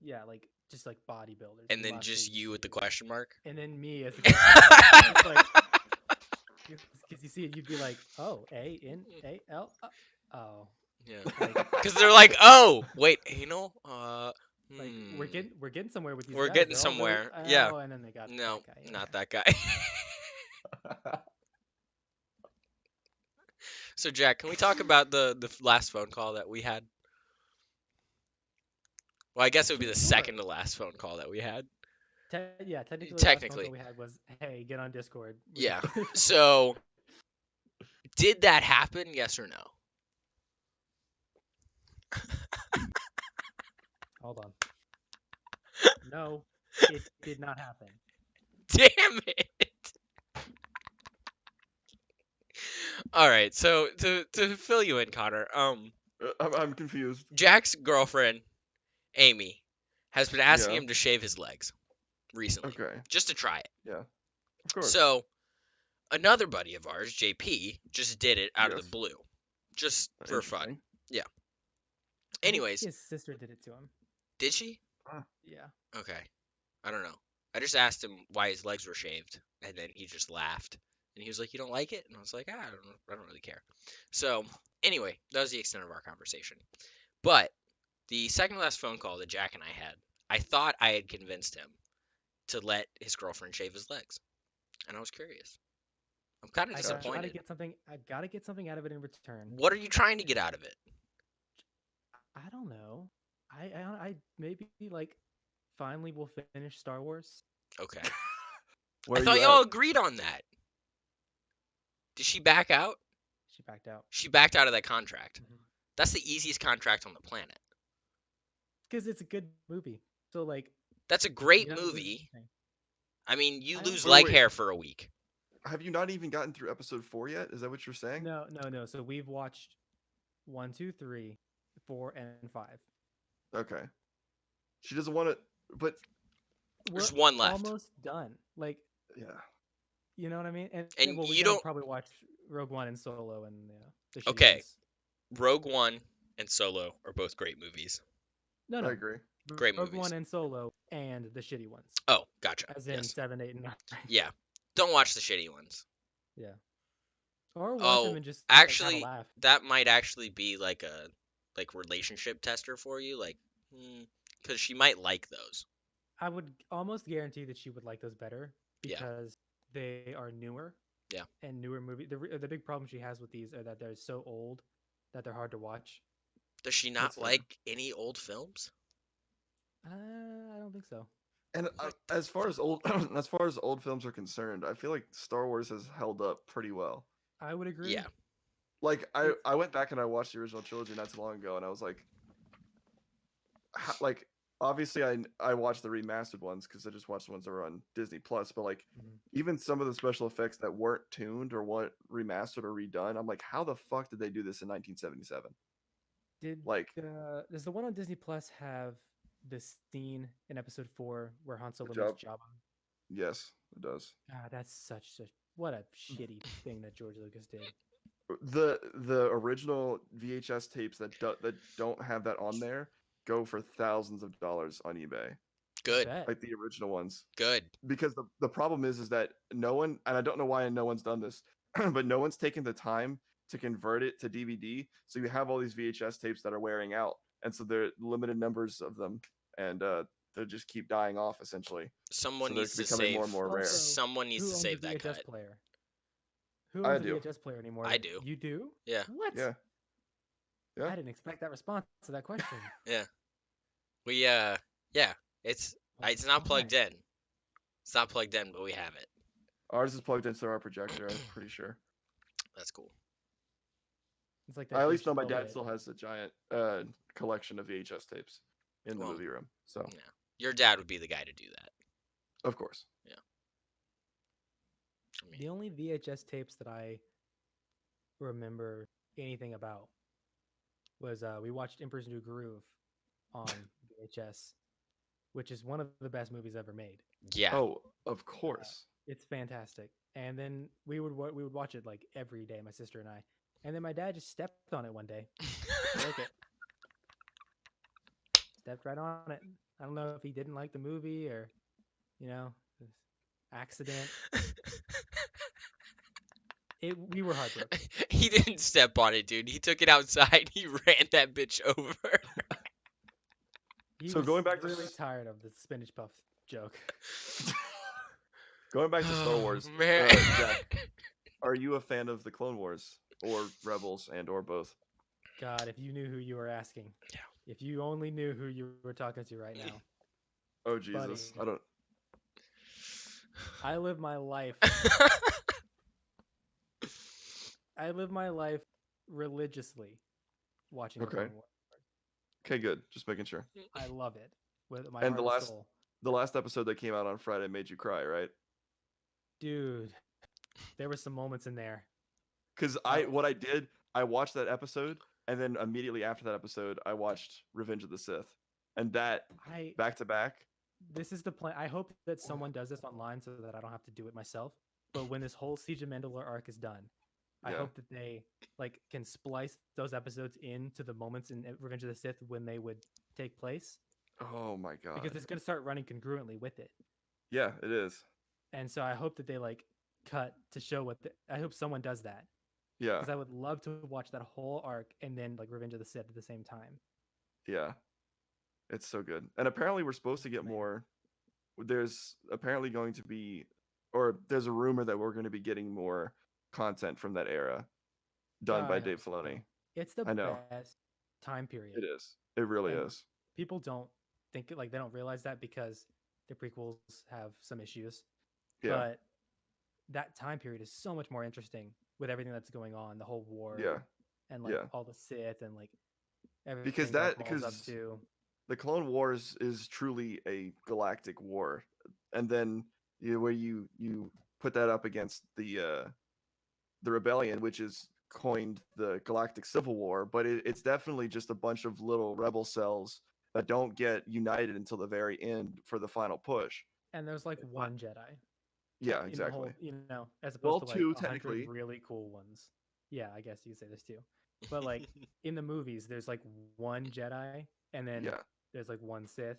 Yeah, like just like bodybuilders, And then muscly just you with the dudes. question mark? And then me as the question mark. It's like because you see it, you'd be like, oh, A-N-A-L. Oh, Yeah. like Because they're like, oh, wait, anal? like we're Hmm. getting somewhere with these We're guys. getting They're all really somewhere. Yeah. and then they got No, that guy. Yeah. not that guy. So Jack, can we talk about the last phone call that we had? Well, I guess it would be the Sure. second to last phone call that we had. Yeah, technically, the last phone Technically. call we had was, "Hey, get on Discord." Yeah. So, did that happen? Yes or no? Hold on. No, it did not happen. Damn it. All right. So to fill you in, Connor, I'm confused. Jack's girlfriend, Amy, has been asking Yeah. him to shave his legs recently, Okay. just to try it. Yeah. Of course. So, another buddy of ours, JP, just did it out of the Yes. blue, just for fun. Interesting. Yeah. I think Anyways, his sister did it to him. did she? Yeah. Okay. I don't know. I just asked him why his legs were shaved, and then he just laughed. And he was like, "You don't like it?" And I was like, I don't really care." So, anyway, that was the extent of our conversation. But the second to last phone call that Jack and I had, I thought I had convinced him to let his girlfriend shave his legs, and I was curious. I'm kind of I gotta disappointed. get something. I gotta get something out of it in return. What are you trying to get out of it? I don't know. I maybe like finally will finish Star Wars. Okay. Where I are thought you y'all at? agreed on that. Did she back out? She backed out. She backed out of that contract. Mhm. That's the easiest contract on the planet. Because it's a good movie. So like, That's a great you don't lose movie. anything. I mean, you I don't- lose Wait, leg wait. hair for a week. Have you not even gotten through episode 4 yet? Is that what you're saying? No. So we've watched 1, 2, 3, 4, and 5. Okay. She doesn't want to, but There's We're one left. almost done. Like, yeah. you know what I mean? And And well, we you gotta don't- probably watch Rogue One and Solo and the shitty Okay. ones. Rogue One and Solo are both great movies. No, I no. agree. Great Rogue movies. One and Solo and the shitty ones, Oh, gotcha. as in Yes. 7, 8, and 9. Yeah. Don't watch the shitty ones. Yeah. Or watch Oh, them and just like, have a actually, laugh. that might actually be like a relationship tester for you, like, because she might like those. I would almost guarantee that she would like those better Yeah. because they are newer. Yeah. and newer movie. The big problem she has with these are that they're so old that they're hard to watch. Does she That's not fair. like any old films? I don't think so. And What the as far fuck? as old as far as old films are concerned, I feel like Star Wars has held up pretty well. I would Yeah. agree. Like It's I went back and I watched the original trilogy not too long ago, and I was like, like obviously I watched the remastered ones because I just watched the ones that were on Disney Plus, but like mhm. even some of the special effects that weren't tuned or weren't remastered or redone, I'm like, how the fuck did they do this in 1977? Did Like, does the one on Disney Plus have the scene in Episode 4 where Han good Solo meets job. Jabba? Yes, it does. Ah, that's such what a shitty thing that George Lucas did. The original VHS tapes that don't have that on there go for thousands of dollars on eBay, I Good. bet. like the original ones. Good. Because the problem is that no one, and I don't know why no one's done this, but no one's taken the time to convert it to DVD. So you have all these VHS tapes that are wearing out, and so there are limited numbers of them, and they just keep dying off essentially. So Someone they're needs to becoming more and save. more rare. Also, Someone needs to who owns a save that VHS cut. player? Who I owns a do. VHS player anymore? I do. You do? Yeah. What? Yeah, yeah. I didn't expect that response to that question. Yeah. We yeah. It's it's not plugged Why? in. It's not plugged in, but we have it. Ours is plugged into our projector. I'm pretty sure. That's cool. It's like I that at huge least know my 12 dad bit. still has a giant collection of VHS tapes in the Well, movie room. So yeah. Your dad would be the guy to do that. of course. Yeah. I mean, The only VHS tapes that I remember anything about was we watched Emperor's New Groove on VHS, which is one of the best movies ever made. yeah. Oh, of course. It's fantastic. And then we would watch it like every day, my sister and I. And then my dad just stepped on it one day. Broke it. Stepped right on it. I don't know if he didn't like the movie or, you know, accident. We were heartbroken. He didn't step on it, dude. He took it outside. He ran that bitch over. He So was going back to really tired of the spinach puff joke. going back to Star Oh, Wars, man. Jack, are you a fan of the Clone Wars or Rebels and or both? God, if you knew who you were asking. Yeah. If you only knew who you were talking to right now. Oh Buddy, Jesus, I don't. I live my life. I live my life religiously watching the Okay, Clone Wars. okay, good. Just making sure. I love it with my And heart and soul. the last episode that came out on Friday made you cry, right? Dude, there were some moments in there. Because what I did, I watched that episode, and then immediately after that episode, I watched Revenge of the Sith, and that I back to back. This is the plan. I hope that someone does this online so that I don't have to do it myself. But when this whole Siege of Mandalore arc is done, I Yeah. hope that they like can splice those episodes into the moments in Revenge of the Sith when they would take place, Oh my god. because it's going to start running congruently with it. Yeah, it is. And so I hope that they like cut to show I hope someone does that, Yeah, because I would love to watch that whole arc and then like Revenge of the Sith at the same time. yeah. It's so good. And apparently we're supposed to get Man. more. There's apparently going to be, or there's a rumor that we're going to be getting more content from that era done I by hope Dave so. Filoni. It's the I know. best time period. It is. It really And is. people don't think like they don't realize that because the prequels have some issues. Yeah. But that time period is so much more interesting with everything that's going on, the whole war Yeah. and like Yeah. all the Sith and like Because everything Darth Maul's up because to. the Clone Wars is truly a galactic war, and then where you put that up against the rebellion, which is coined the Galactic Civil War, but it's definitely just a bunch of little rebel cells that don't get united until the very end for the final push. And there's like one Jedi Yeah, in the whole, exactly. as Well, opposed to like two 100 technically. really cool ones. Yeah, I guess you could say there's two. But like in the movies, there's like one Jedi, and then Yeah, there's like one Sith,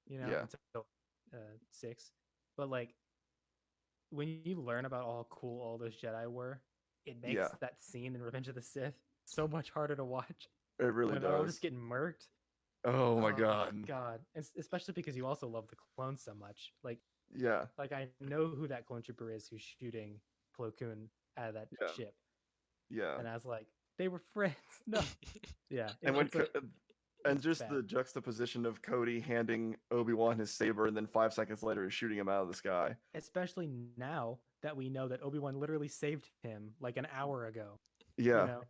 yeah, until 6. But like when you learn about how cool all those Jedi were, it makes yeah. that scene in Revenge of the Sith so much harder to watch It really when they're all does. just getting murked. Oh my Oh god. God, especially because you also love the clones so much. Yeah, Like I know who that clone trooper is who's shooting Plo Koon out of that Yeah. ship. Yeah. And I was like, they were friends. No. Yeah, And when it's like and it's just bad. the juxtaposition of Cody handing Obi-Wan his saber and then 5 seconds later is shooting him out of the sky. Especially now that we know that Obi-Wan literally saved him like an hour ago. You Yeah. know,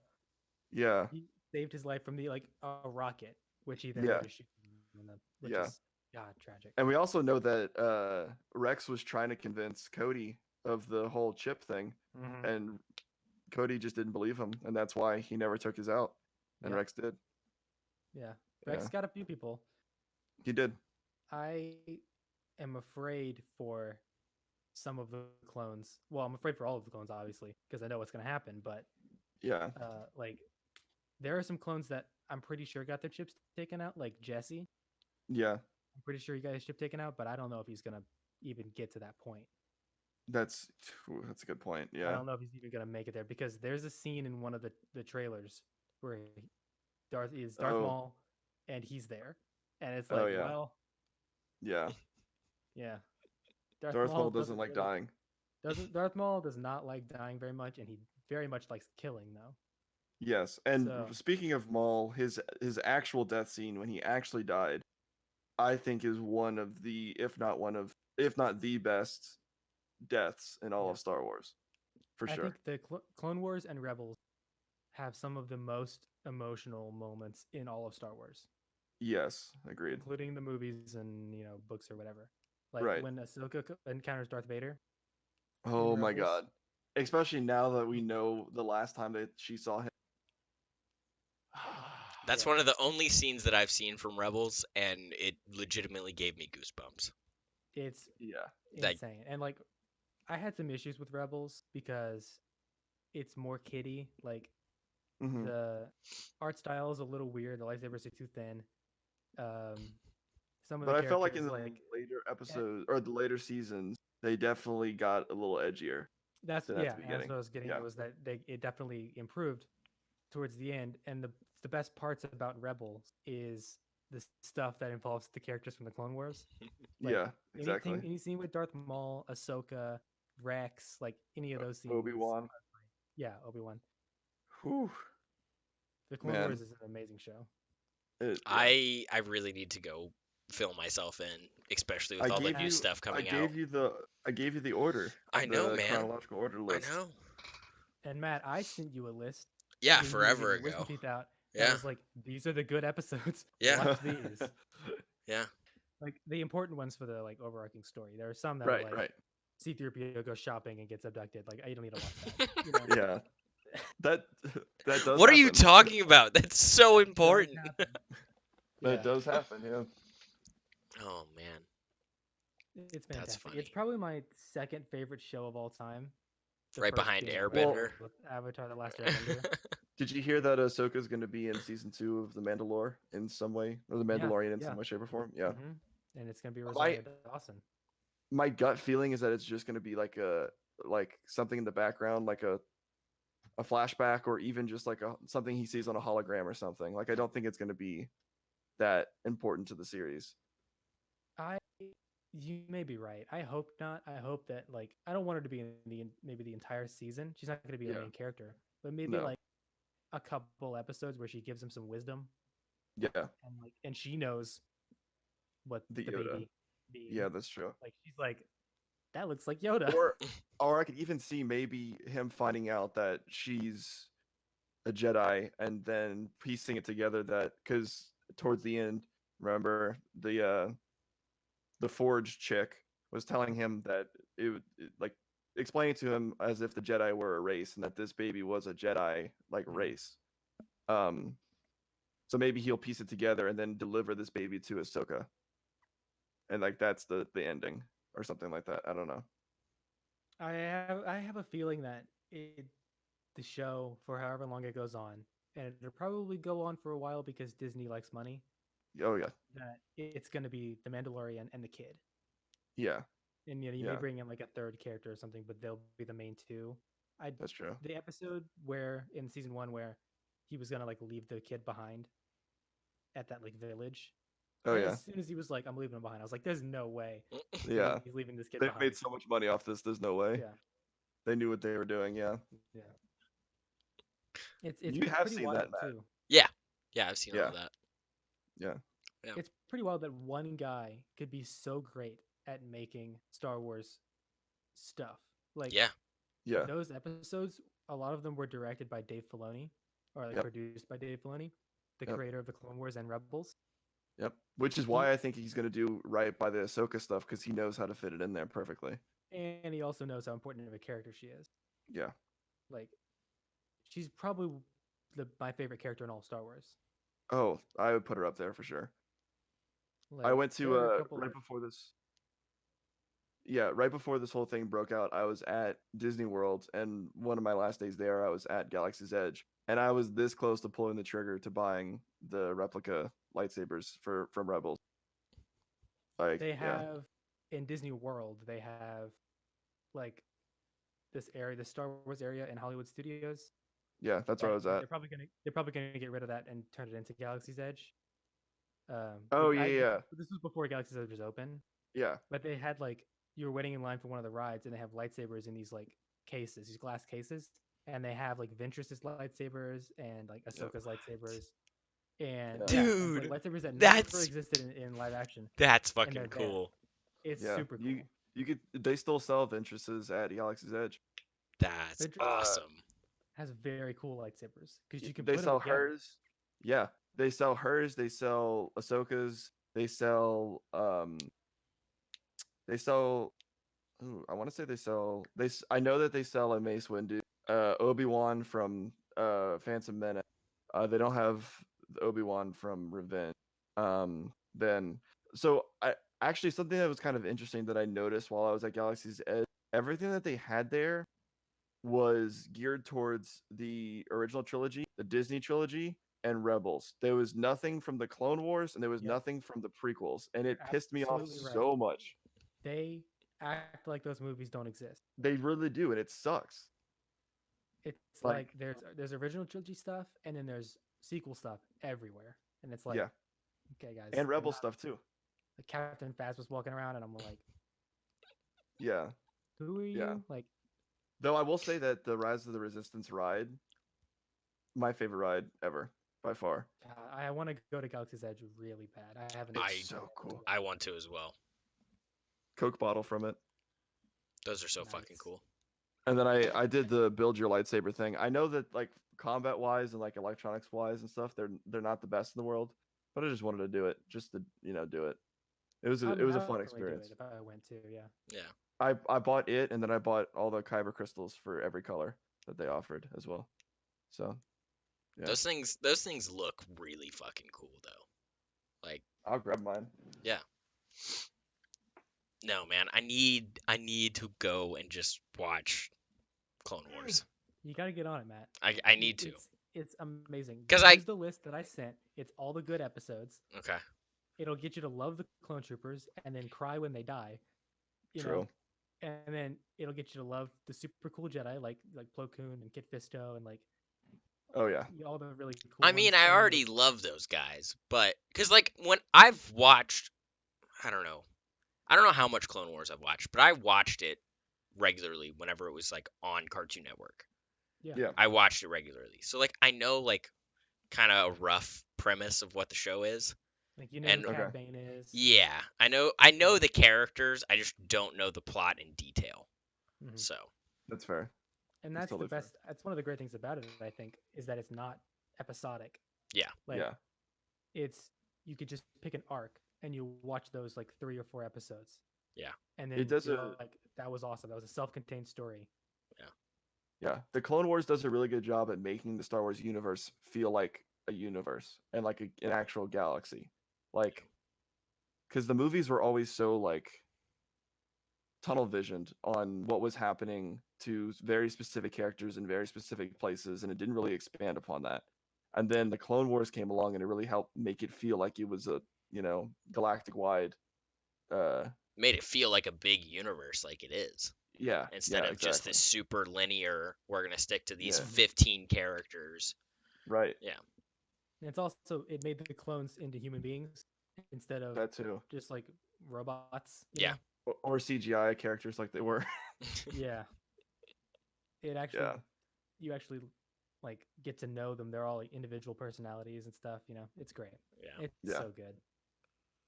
Yeah. he saved his life from the like a rocket, which he then Yeah. later shoots him in the, which Yeah. is God tragic. And we also know that Rex was trying to convince Cody of the whole chip thing, Mm-hmm. and Cody just didn't believe him, and that's why he never took his out, and Yep. Rex did. Yeah. Yeah, Rex got a few people. he did. I am afraid for some of the clones. Well, I'm afraid for all of the clones, obviously, because I know what's going to happen. But Yeah, like, there are some clones that I'm pretty sure got their chips taken out, like Jesse. yeah. I'm pretty sure he got his chip taken out, but I don't know if he's going to even get to that point. That's that's a good point. I Yeah. don't know if he's even going to make it there because there's a scene in one of the trailers where Darth Oh, Maul and he's there. And it's oh like, yeah, well, yeah. yeah, Darth Darth Maul Maul doesn't doesn't like really dying. doesn't Darth Maul does not like dying very much, and he very much likes killing though. Yes, and So speaking of Maul, his actual death scene when he actually died, I think is one of the, if not the best deaths in all yeah, of Star Wars, for I sure. think the Clone Wars and Rebels have some of the most emotional moments in all of Star Wars, Yes, agreed. including the movies and books or whatever. Like Right. when Ahsoka encounters Darth Vader in Oh my Rebels. god. Especially now that we know the last time that she saw him. That's Yeah, one of the only scenes that I've seen from Rebels, and it legitimately gave me goosebumps. it's Yeah. Like, insane. And like I had some issues with Rebels because it's more kiddie. Like Hmm. the art style is a little weird. The lightsabers are too thin. Um, some of the But I felt like characters in the like later eh, episodes or the later seasons, they definitely got a little edgier that's than at yeah, the that's beginning. what I was getting Yeah. at was that it definitely improved towards the end. And the best parts about Rebels is the stuff that involves the characters from the Clone Wars. Like Yeah, exactly. any scene with Darth Maul, Ahsoka, Rex, like any of those scenes. Obi-Wan. Yeah, Obi-Wan. Whew. The Clone Man. Wars is an amazing show. Yeah. I really need to go fill myself in, especially with I all the gave I, new you stuff I coming out. gave you the order, I know, the man. chronological order I list. know. and Matt, I sent you a list Yeah, when you were forever getting your wisdom ago. teeth out. That Yeah, was like, these are the good episodes. yeah, Watch these. yeah. Like the important ones for the like overarching story. There are some that are Right, like right. C-3PO goes shopping and gets abducted. Like you don't need to watch that. You know, Yeah. That that does What are you happen. talking about? That's so that does important. happen. That Yeah, does happen, yeah. Oh man, it's that's fantastic. It's funny. probably my second favorite show of all time. The Right first behind being Well, Airbender. Avatar: The Last Airbender. did you hear that Ahsoka's going to be in season 2 of The Mandalore in some way, or The Yeah, Mandalorian in yeah. some way, shape, or form? Yeah. hmm And it's gonna be My Rosario Dawson. my gut feeling is that it's just going to be like something in the background, like a flashback, or even just like something he sees on a hologram or something. Like I don't think it's going to be that important to the series. I You may be right. I hope not. I hope that like I don't want her to be in maybe the entire season. She's not going to be a Yeah. main character, but maybe No. like a couple episodes where she gives him some wisdom Yeah. and she knows what The the Yoda. baby being. Yeah, that's true. Like she's like that looks like Yoda. Or or I could even see maybe him finding out that she's a Jedi and then piecing it together that because towards the end, remember the Forge chick was telling him that like explaining to him as if the Jedi were a race and that this baby was a Jedi like Mhm. race. Um, so maybe he'll piece it together and then deliver this baby to Ahsoka, and like that's the ending or something like that. I don't know. I have a feeling that the show for however long it goes on, and it'll probably go on for a while because Disney likes money. Oh yeah, That it's going to be the Mandalorian and the kid, yeah, and you may yeah. bring in like a third character or something, but they'll be the main two. I That's true. The episode where in season one where he was gonna like leave the kid behind at that like village. Oh As yeah, soon as he was like, "I'm leaving him behind," I was like, "There's no way yeah. he's leaving this kid They've made behind." so much money off this. There's no way. Yeah, They knew what they were doing. Yeah, Yeah. It's you have pretty seen wild that, Matt. too. Yeah, yeah, I've seen all Yeah, of that. yeah. Yeah, It's pretty wild that one guy could be so great at making Star Wars stuff. Like yeah, Yeah. those episodes, a lot of them were directed by Dave Filoni, or like Yep. produced by Dave Filoni, the Yep. creator of the Clone Wars and Rebels. Yep. Which is He why I think he's gonna do right by the Ahsoka stuff because he knows how to fit it in there perfectly. and he also knows how important of a character she is. Yeah. Like she's probably my favorite character in all of Star Wars. Oh, I would put her up there for sure. I Like went there to are a couple right of before this. Yeah, right before this whole thing broke out, I was at Disney World, and one of my last days there, I was at Galaxy's Edge, and I was this close to pulling the trigger to buying the replica lightsabers for from Rebels. Like, they yeah, have in Disney World, they have like this area, the Star Wars area in Hollywood Studios. yeah, that's where I was They're at. probably gonna get rid of that and turn it into Galaxy's Edge. Oh yeah, yeah, This was before Galaxy's Edge was open, yeah, but they had like you were waiting in line for one of the rides, and they have lightsabers in these like cases, these glass cases, and they have like Ventress's lightsabers and like yep, Ahsoka's lightsabers, and yeah, yeah, and it's like dude, lightsabers that never that's existed in live action, that's and fucking they're there. cool. It's yeah. super You cool. you could they still sell Ventresses at Galaxy's Edge. That's Ventress Uh, awesome. has very cool lightsabers because you can they put them sell together. hers. Yeah, they sell hers. They sell Ahsoka's. They sell. Ooh, I want to say they sell. I know that they sell a Mace Windu, Obi-Wan from Phantom Menace. They don't have the Obi-Wan from Revenge. Then so I actually something that was kind of interesting that I noticed while I was at Galaxy's Edge. Everything that they had there was geared towards the original trilogy, the Disney trilogy, and Rebels. There was nothing from the Clone Wars, and there was Yep, nothing from the prequels, and you're it pissed me off absolutely right. so much. They act like those movies don't exist. They really do, and it sucks. It's Like, like there's original trilogy stuff, and then there's sequel stuff everywhere, and it's like, yeah, okay, guys, and they're Rebel not. stuff too. Like Captain Phasma was walking around, and I'm like, Yeah, who are yeah. you? Like, Though I will say that the Rise of the Resistance ride, my favorite ride ever by far. I want to go to Galaxy's Edge really bad. I haven't It's I done so it cool. yet. I want to as well. Coke bottle from it. Those are so fucking Nice. cool. And then I did the build your lightsaber thing. I know that like combat wise and like electronics wise and stuff, they're not the best in the world, but I just wanted to do it, just to do it. It was I a would fun definitely do it experience. if I went to. Yeah. Yeah. I bought it and then I bought all the kyber crystals for every color that they offered as well. So yeah, Those things look really fucking cool though. Like, I'll grab mine. yeah. No, man, I need to go and just watch Clone Wars. You got to get on it, Matt. I need to. It's amazing. 'Cause Use the list that I sent. It's all the good episodes. Okay. It'll get you to love the clone troopers and then cry when they die. You know, True. and then it'll get you to love the super cool Jedi like Plo Koon and Kit Fisto and like Oh yeah. all the really cool I ones. mean, I And then already love those guys, but cuz like when I've watched, I don't know. I don't know how much Clone Wars I've watched, but I watched it regularly whenever it was like on Cartoon Network. yeah, Yeah. I watched it regularly. So like I know like kind of a rough premise of what the show is. like you know who And Okay. Cad Bane is. yeah, I know the characters, I just don't know the plot in detail. Mhm. So, That's fair. And That's that's the totally fair. best. That's one of the great things about it. I think is that it's not episodic. yeah. Like Yeah. it's you could just pick an arc and you watch those like 3 or 4 episodes. Yeah. And It then does you're a like, that was awesome. That was a self-contained story. Yeah, the Clone Wars does a really good job at making the Star Wars universe feel like a universe and like an actual galaxy. Like, because the movies were always so like tunnel visioned on what was happening to very specific characters in very specific places, and it didn't really expand upon that. And then the Clone Wars came along, and it really helped make it feel like it was a galactic wide. Uh, Made it feel like a big universe like it is. yeah, Instead yeah, of just exactly. this super linear, we're going to stick to these Yeah, Mhm. 15 characters. right. Yeah. And it's also it made the clones into human beings instead of That too. just like robots. You Yeah. know? Or CGI characters like they were. Yeah. it actually Yeah. you actually like get to know them. They're all like individual personalities and stuff. It's great. Yeah. It's Yeah. so good.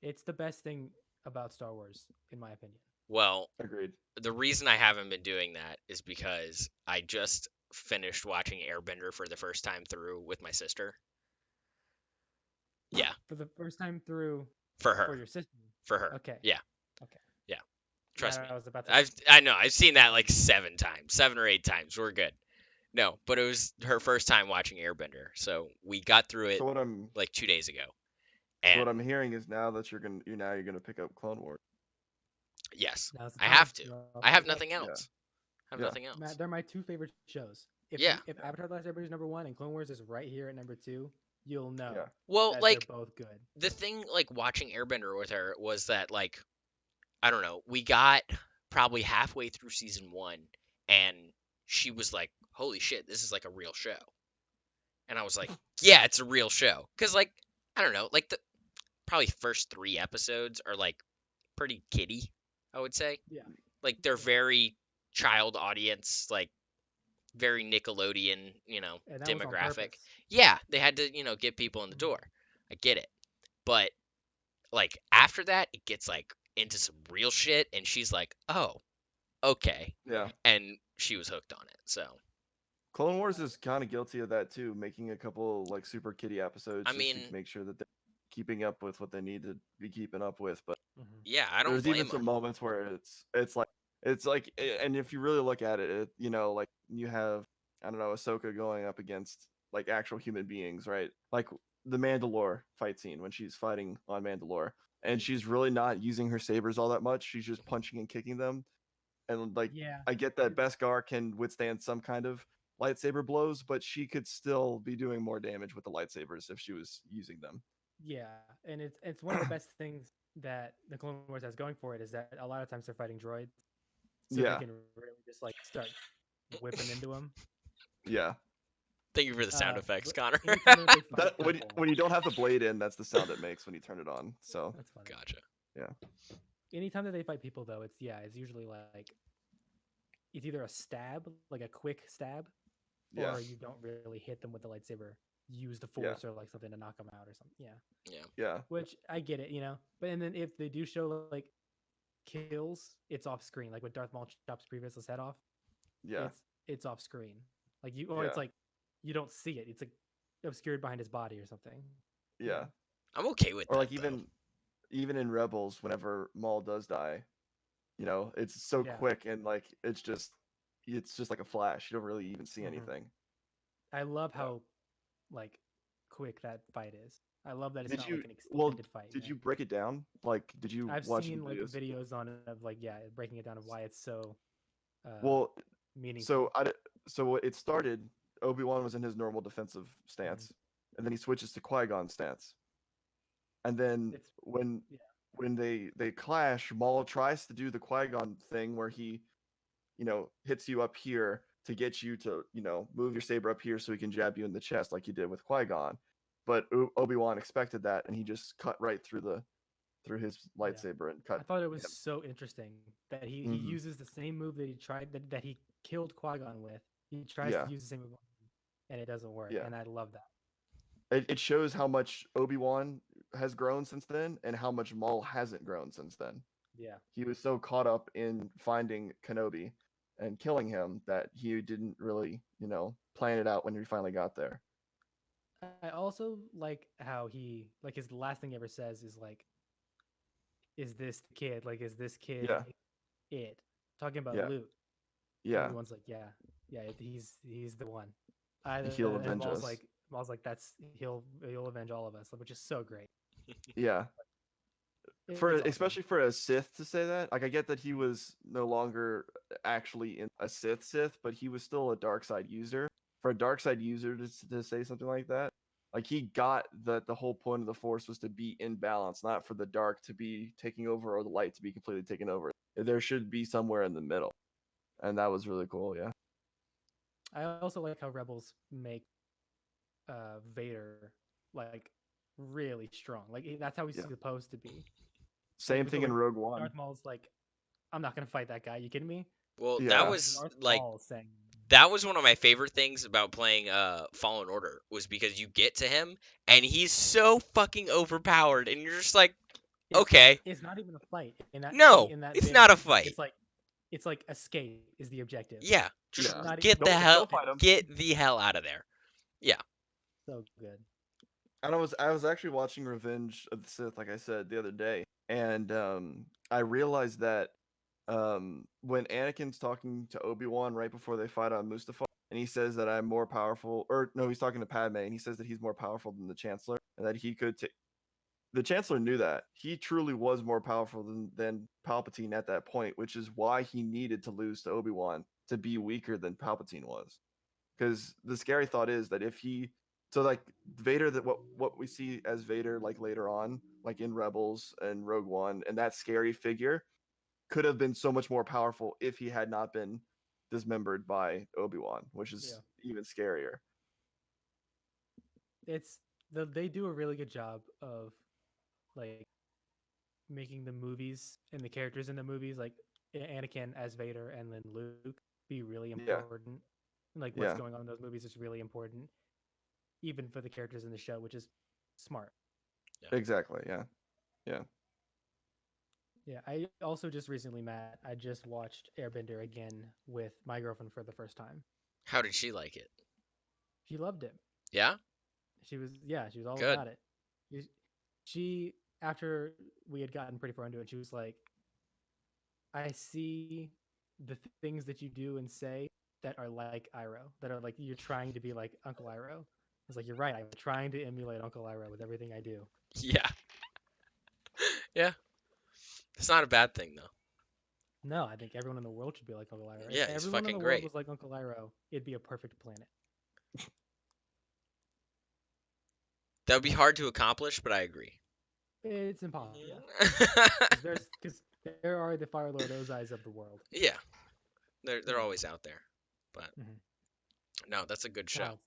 It's the best thing about Star Wars, in my opinion. Well, Agreed. the reason I haven't been doing that is because I just finished watching Airbender for the first time through with my sister. Yeah, For the first time through, for for her. your sister. For her. Okay. Yeah. Okay. Yeah. Matt, Trust me. I was about to. I know. I've seen that like 7 times, 7 or 8 times. We're good. No, but it was her first time watching Airbender, so we got through it So what I'm like 2 days ago. so And what I'm hearing is now that you're gonna pick up Clone Wars. yes, Now's the I time. have to. I'll I pick have it up. nothing Yeah. else. I have Yeah. nothing Matt, else. they're my two favorite shows. Yeah. If Yeah. Avatar: The Last Airbender is number one and Clone Wars is right here at number two, you'll know Yeah. Well, that they're like both good. the thing like watching Airbender with her was that like I don't know, we got probably halfway through season 1 and she was like, "Holy shit, this is like a real show." And I was like, "Yeah, it's a real show." Cuz like I don't know, like the probably first 3 episodes are like pretty kiddie, I would say. Yeah. Like they're Yeah. very child audience, like very Nickelodeon, And that was on demographic. purpose. Yeah, they had to, get people in the door. I get it. But like after that, it gets like into some real shit and she's like, "Oh, okay." Yeah. And she was hooked on it. So, Clone Wars is kind of guilty of that too, making a couple like super kiddie I episodes just to mean, make sure that they're keeping up with what they need to be keeping up with. But Hmm. yeah, I don't there's even blame her. some moments where and if you really look at it, like you have I don't know Ahsoka going up against like actual human beings, right? Like the Mandalore fight scene when she's fighting on Mandalore, and she's really not using her sabers all that much. She's just punching and kicking them, and like Yeah. I get that It's Beskar can withstand some kind of lightsaber blows, but she could still be doing more damage with the lightsabers if she was using them. yeah, and it's one of the best things that the Clone Wars has going for it is that a lot of times they're fighting droids, so they Yeah, can really just like start whipping into them. yeah. Thank you for the sound But effects, Connor. anytime that they fight That people, when you don't have the blade in, that's the sound it makes when you turn it on. So that's funny. Gotcha. yeah, Anytime that they fight people, though, it's usually like it's either a stab, like a quick stab, yeah, or you don't really hit them with the lightsaber. Use the yeah, force or like something to knock them out or something. Yeah, Yeah. yeah, which I get it. But and then if they do show like kills, it's off screen. Like when Darth Maul chops Grievous's head off, yeah, it's off screen. Like or yeah, it's like you don't see it. It's like obscured behind his body or something. yeah. I'm okay with Or that like though. even in Rebels, whenever Maul does die, it's so Yeah. quick and like it's just like a flash. You don't really even see Hmm. anything. I love Yeah. how like quick that fight is. I love that it's Did not you like an well? extended fight. Did you break it down? Like, did you I've watch any seen like videos? videos on it of like breaking it down of why it's so uh Well, so meaningful. so it started. Obi-Wan was in his normal defensive Hmm. stance, and then he switches to Qui-Gon stance. And then It's when yeah, they clash, Maul tries to do the Qui-Gon thing where he hits you up here to get you to move your saber up here so he can jab you in the chest like he did with Qui-Gon. But Obi-Wan expected that, and he just cut right through his yeah. lightsaber and I cut thought it was him. so interesting that he Hmm. uses the same move that he tried that he killed Qui-Gon with. He tries to Yeah, use the same move and it doesn't work. yeah. And I love that. It shows how much Obi-Wan has grown since then, and how much Maul hasn't grown since then. Yeah. He was so caught up in finding Kenobi and killing him that he didn't really, plan it out when he finally got there. I also like how he like his last thing he ever says is like, "Is this the kid? Like, is this kid Yeah, it?" Talking about yeah, Luke, and yeah. Obi-Wan's like, "Yeah, yeah, he's the one." I He'll and avenge us. Maul's like, "That's he'll avenge all of us," which is so great. Yeah, for It's awesome. especially for a Sith to say that. Like I get that he was no longer actually in a Sith, but he was still a dark side user. For a dark side user to say something like that, like he got that the whole point of the Force was to be in balance, not for the dark to be taking over or the light to be completely taken over. There should be somewhere in the middle, and that was really cool. Yeah, I also like how Rebels make Vader like really strong. Like that's how he's yeah. supposed to be. Like Same before, thing in like Rogue One. Darth Maul's like, "I'm not gonna fight that guy." You kidding me? Well, that Yeah, was Darth like Maul saying, That was one of my favorite things about playing Fallen Order was because you get to him and he's so fucking overpowered and you're just like, It's okay, it's not even a fight in that no, in that it's bit of not the a game. fight. It's like escape is the objective. Yeah, just Yeah. Not even get a the Don't fight. hell don't fight him. get the hell out of there. Yeah. So good. And I was actually watching Revenge of the Sith, like I said the other day, and I realized that when Anakin's talking to Obi-Wan right before they fight on Mustafar, and he says that I'm more powerful, or no, he's talking to Padme, and he says that he's more powerful than the Chancellor, and that he could take. The Chancellor knew that he truly was more powerful than Palpatine at that point, which is why he needed to lose to Obi-Wan to be weaker than Palpatine was. Because the scary thought is that if he, so like Vader, that what we see as Vader like later on, like in Rebels and Rogue One, and that scary figure could have been so much more powerful if he had not been dismembered by Obi-Wan, which Yeah. is even scarier. They do a really good job of like making the movies and the characters in the movies like Anakin as Vader and then Luke be really Yeah, important. Like what's yeah, going on in those movies is really important, even for the characters in the show, which is smart. Yeah. exactly. Yeah, yeah. Yeah, I also just recently, Matt, I just watched Airbender again with my girlfriend for the first time. How did she like it? She loved it. Yeah? She was all Good. about it. She, she after we had gotten pretty far into it, she was like, I see the things that you do and say that are like Iroh, that are like you're trying to be like Uncle Iroh. I was like, you're right. I'm trying to emulate Uncle Iroh with everything I do. Yeah. Yeah. It's not a bad thing though. No, I think everyone in the world should be like Uncle Iroh. If Yeah, he's everyone in fucking the world great. was like Uncle Iroh, it'd be a perfect planet. That would be hard to accomplish, but I agree. It's impossible, yeah. Mhm. Because there are the Fire Lord Ozais of the world. Yeah, they're Yeah. always out there. But Mhm. no, that's a good show. God,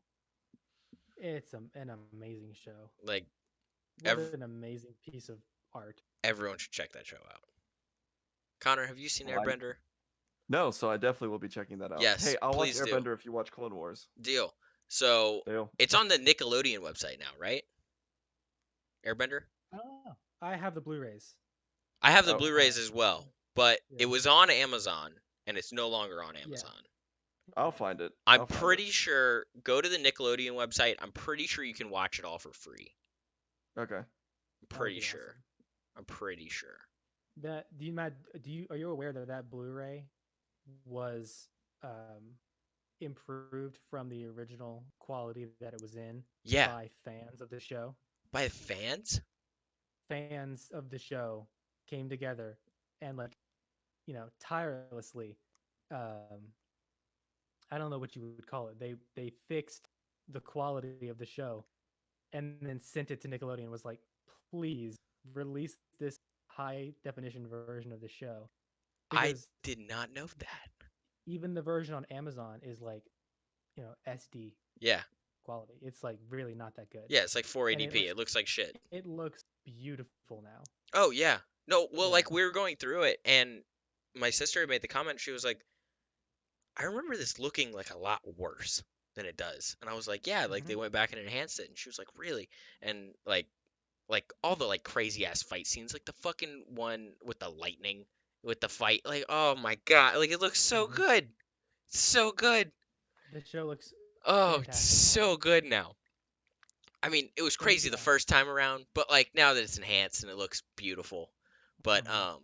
it's an amazing show. Like What ev an amazing piece of art. everyone should check that show out. Connor, have you seen Well, Airbender? no, so I definitely will be checking that out. Yes, Hey, I'll watch please do. Airbender if you watch Clone Wars. Deal. So Deal. it's on the Nickelodeon website now, right? Airbender? Oh, I have the Blu-rays. I have the Oh, Blu-rays as well, but it Yeah. was on Amazon and it's no longer on Yeah. Amazon. I'll find it. I'm I'll find it. pretty sure, go to the Nickelodeon website. I'm pretty sure you can watch it all for free. Okay. I'm That would pretty be sure. awesome. I'm pretty sure. That do you Matt? Are you aware that that Blu-ray was improved from the original quality that it was in Yeah, by fans of the show? by fans? Fans of the show came together and like tirelessly. Um, I don't know what you would call it. They fixed the quality of the show and then sent it to Nickelodeon. And was like, please release this high definition version of the show I because did not know that. even the version on Amazon is like SD Yeah, quality. It's like really not that good, yeah, it's like and 480p. It looks like shit. it looks beautiful now. Oh yeah. No, well, Yeah. like we were going through it, and my sister made the comment. She was like, "I remember this looking like a lot worse than it does," and I was like, "Yeah, like Hmm. they went back and enhanced it." And she was like, "Really?" And like all the like crazy ass fight scenes, like the fucking one with the lightning, with the fight, like oh my god, like it looks so Hmm. good, so good. The show looks Oh, it's fantastic now. so good now. I mean, it was And crazy the yeah. first time around, but like now that it's enhanced and it looks beautiful. But Hmm.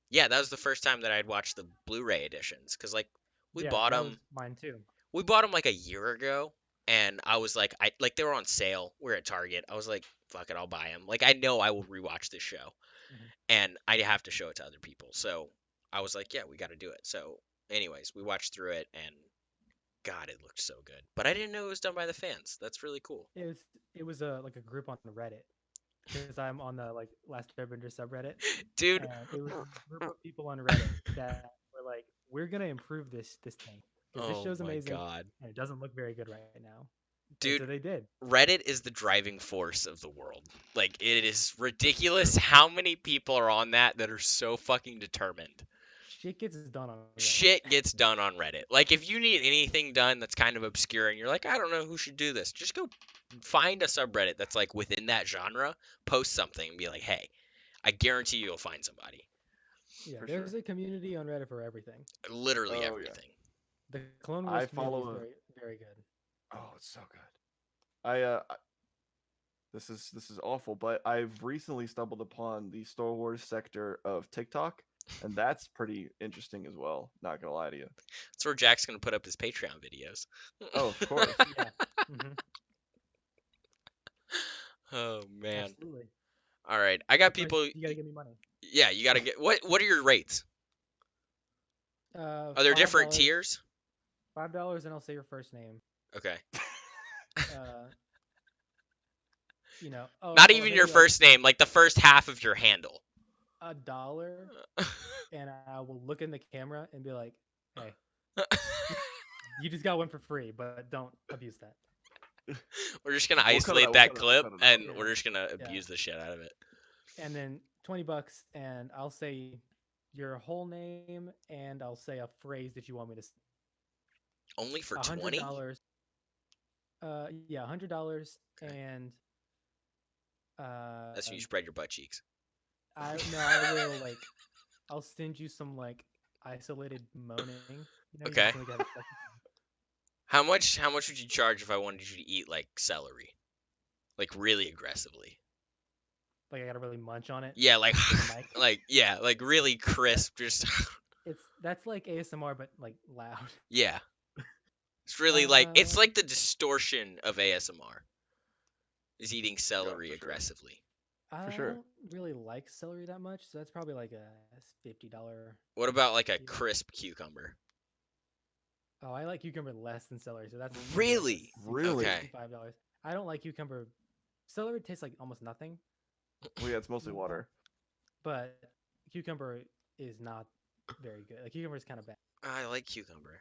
yeah, that was the first time that I'd watched the Blu-ray editions because like we Yeah, bought that was them, mine too. we bought them like a year ago, and I was like, I like they were on sale. We're at Target. I was like, fuck it, I'll buy them. Like I know I will rewatch this show, Hmm. and I have to show it to other people. So I was like, yeah, we got to do it. So, anyways, we watched through it, and God, it looked so good. But I didn't know it was done by the fans. That's really cool. It was a like a group on Reddit because I'm on the like Last Airbender subreddit, Dude, and it was a group of people on Reddit that were like, "We're gonna improve this thing because this oh show's my amazing God. and it doesn't look very good right now." And Dude, so they did. Reddit is the driving force of the world. Like, it is It's ridiculous true. how many people are on that that are so fucking determined. Shit gets done on Reddit. Shit gets done on Reddit. Like, if you need anything done that's kind of obscure and you're like, I don't know who should do this, just go find a subreddit that's like within that genre, post something and be like, hey, I guarantee you'll find somebody. Yeah, For there's sure. a community on Reddit for everything. Literally Oh yeah. everything. The Clone I Wars community is follow a. very, very good. Oh, it's so good. This is awful, but I've recently stumbled upon the Star Wars sector of TikTok, and that's pretty interesting as well. Not gonna lie to you. That's where Jack's going to put up his Patreon videos. Oh, of course. Yeah. hmm Oh, man. Absolutely. All right. I got That's why people. you gotta give me money. Yeah, you got to get. What are your rates? Are there different $5. tiers? $5, and I'll say your first name. Okay. Uh, Oh, Not or even maybe your like first name, like the first half of your handle. $1, and I will look in the camera and be like, "Hey, you just got one for free, but don't abuse that." We're just gonna We'll cut it isolate out, that we'll clip cut it out. and Yeah. we're just gonna Yeah. abuse the shit out of it. And then $20, and I'll say your whole name, and I'll say a phrase that you want me to say. Only for 20? $100. Yeah, $100, Okay. and That's when you spread your butt cheeks. I will I'll send you some isolated moaning. Okay. Something like that. How much would you charge if I wanted you to eat like celery? Like really aggressively. Like I gotta really munch on it. Yeah, like with a mic. like really crisp, just That's like ASMR, but like loud. yeah. It's really it's like the distortion of ASMR. Is eating celery sure. aggressively. I sure. don't really like celery that much, so that's probably like a $50. What about like a Yeah. crisp cucumber? Oh, I like cucumber less than celery, so that's Really? Really? Okay. $65. I don't like cucumber. Celery tastes like almost nothing, Well, yeah, it's mostly water. but cucumber is not very good. Like cucumber is kind of bad. I like cucumber.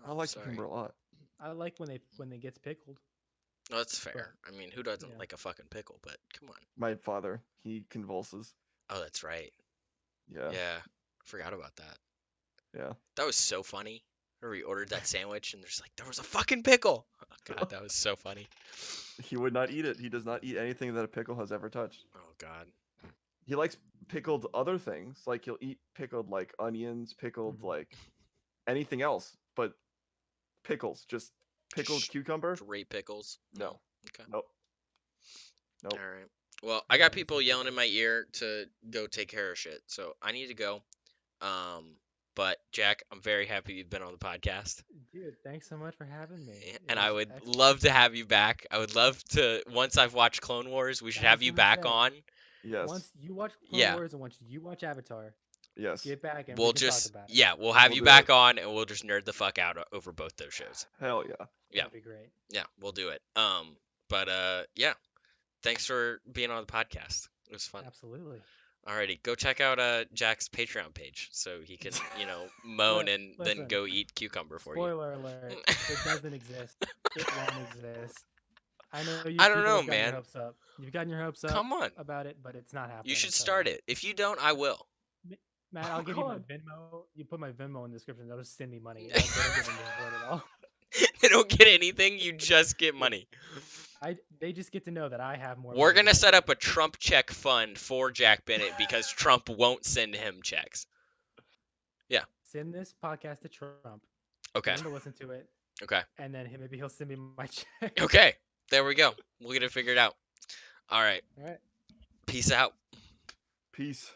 I like Sorry. cucumber a lot. I like when it gets pickled. No, that's fair. I mean, who doesn't yeah. like a fucking pickle? But come on. My father, he convulses. Oh, that's right. Yeah. Yeah, I forgot about that. Yeah. That was so funny. Where we ordered that sandwich and there's like there was a fucking pickle. Oh, God, that was so funny. He would not eat it. He does not eat anything that a pickle has ever touched. Oh God. He likes pickled other things. Like he'll eat pickled like onions, pickled Mhm. like anything else, but pickles, just pickled cucumber. Straight pickles. No. Okay. Nope. Nope. All right. Well, I Yeah, got that's people okay, yelling in guys. my ear to go take care of shit, so I need to go. But Jack, I'm very happy you've been on the podcast, Dude, thanks so much for having me. It and I was would excellent. love to have you back. I would love to once I've watched Clone Wars, we should I have was you gonna back say, on. Yes. Once you watch Clone Yeah. Wars and once you watch Avatar, Yes. get back and We'll we can just talk about it. yeah, we'll have We'll you do back it. on, and we'll just nerd the fuck out over both those shows. Hell yeah. Yeah. That'd be great. Yeah, we'll do it. But yeah, thanks for being on the podcast. It was fun. Absolutely. Alrighty, go check out Jack's Patreon page so he can, moan and then Listen, go eat cucumber for you. Spoiler alert, it doesn't exist. It won't exist. I know you I don't people know, have gotten man. your hopes up. You've gotten your hopes up Come on. about it, but it's not happening. You should I'm telling start you. it. If you don't, I will. Matt, I'll give you my God. Venmo. You put my Venmo in the description. They'll just send me money. They don't get anything for it at all. They don't get anything, you just get money. They just get to know that I have more. We're money going to than set they up a Trump check fund for Jack Bennett because Trump won't send him checks. do. Send this podcast to Trump. Okay. Get him to listen to it, Okay. and then maybe he'll send me my check. Okay. There we go. We'll get it figured out. All right. All right. Peace out. Peace.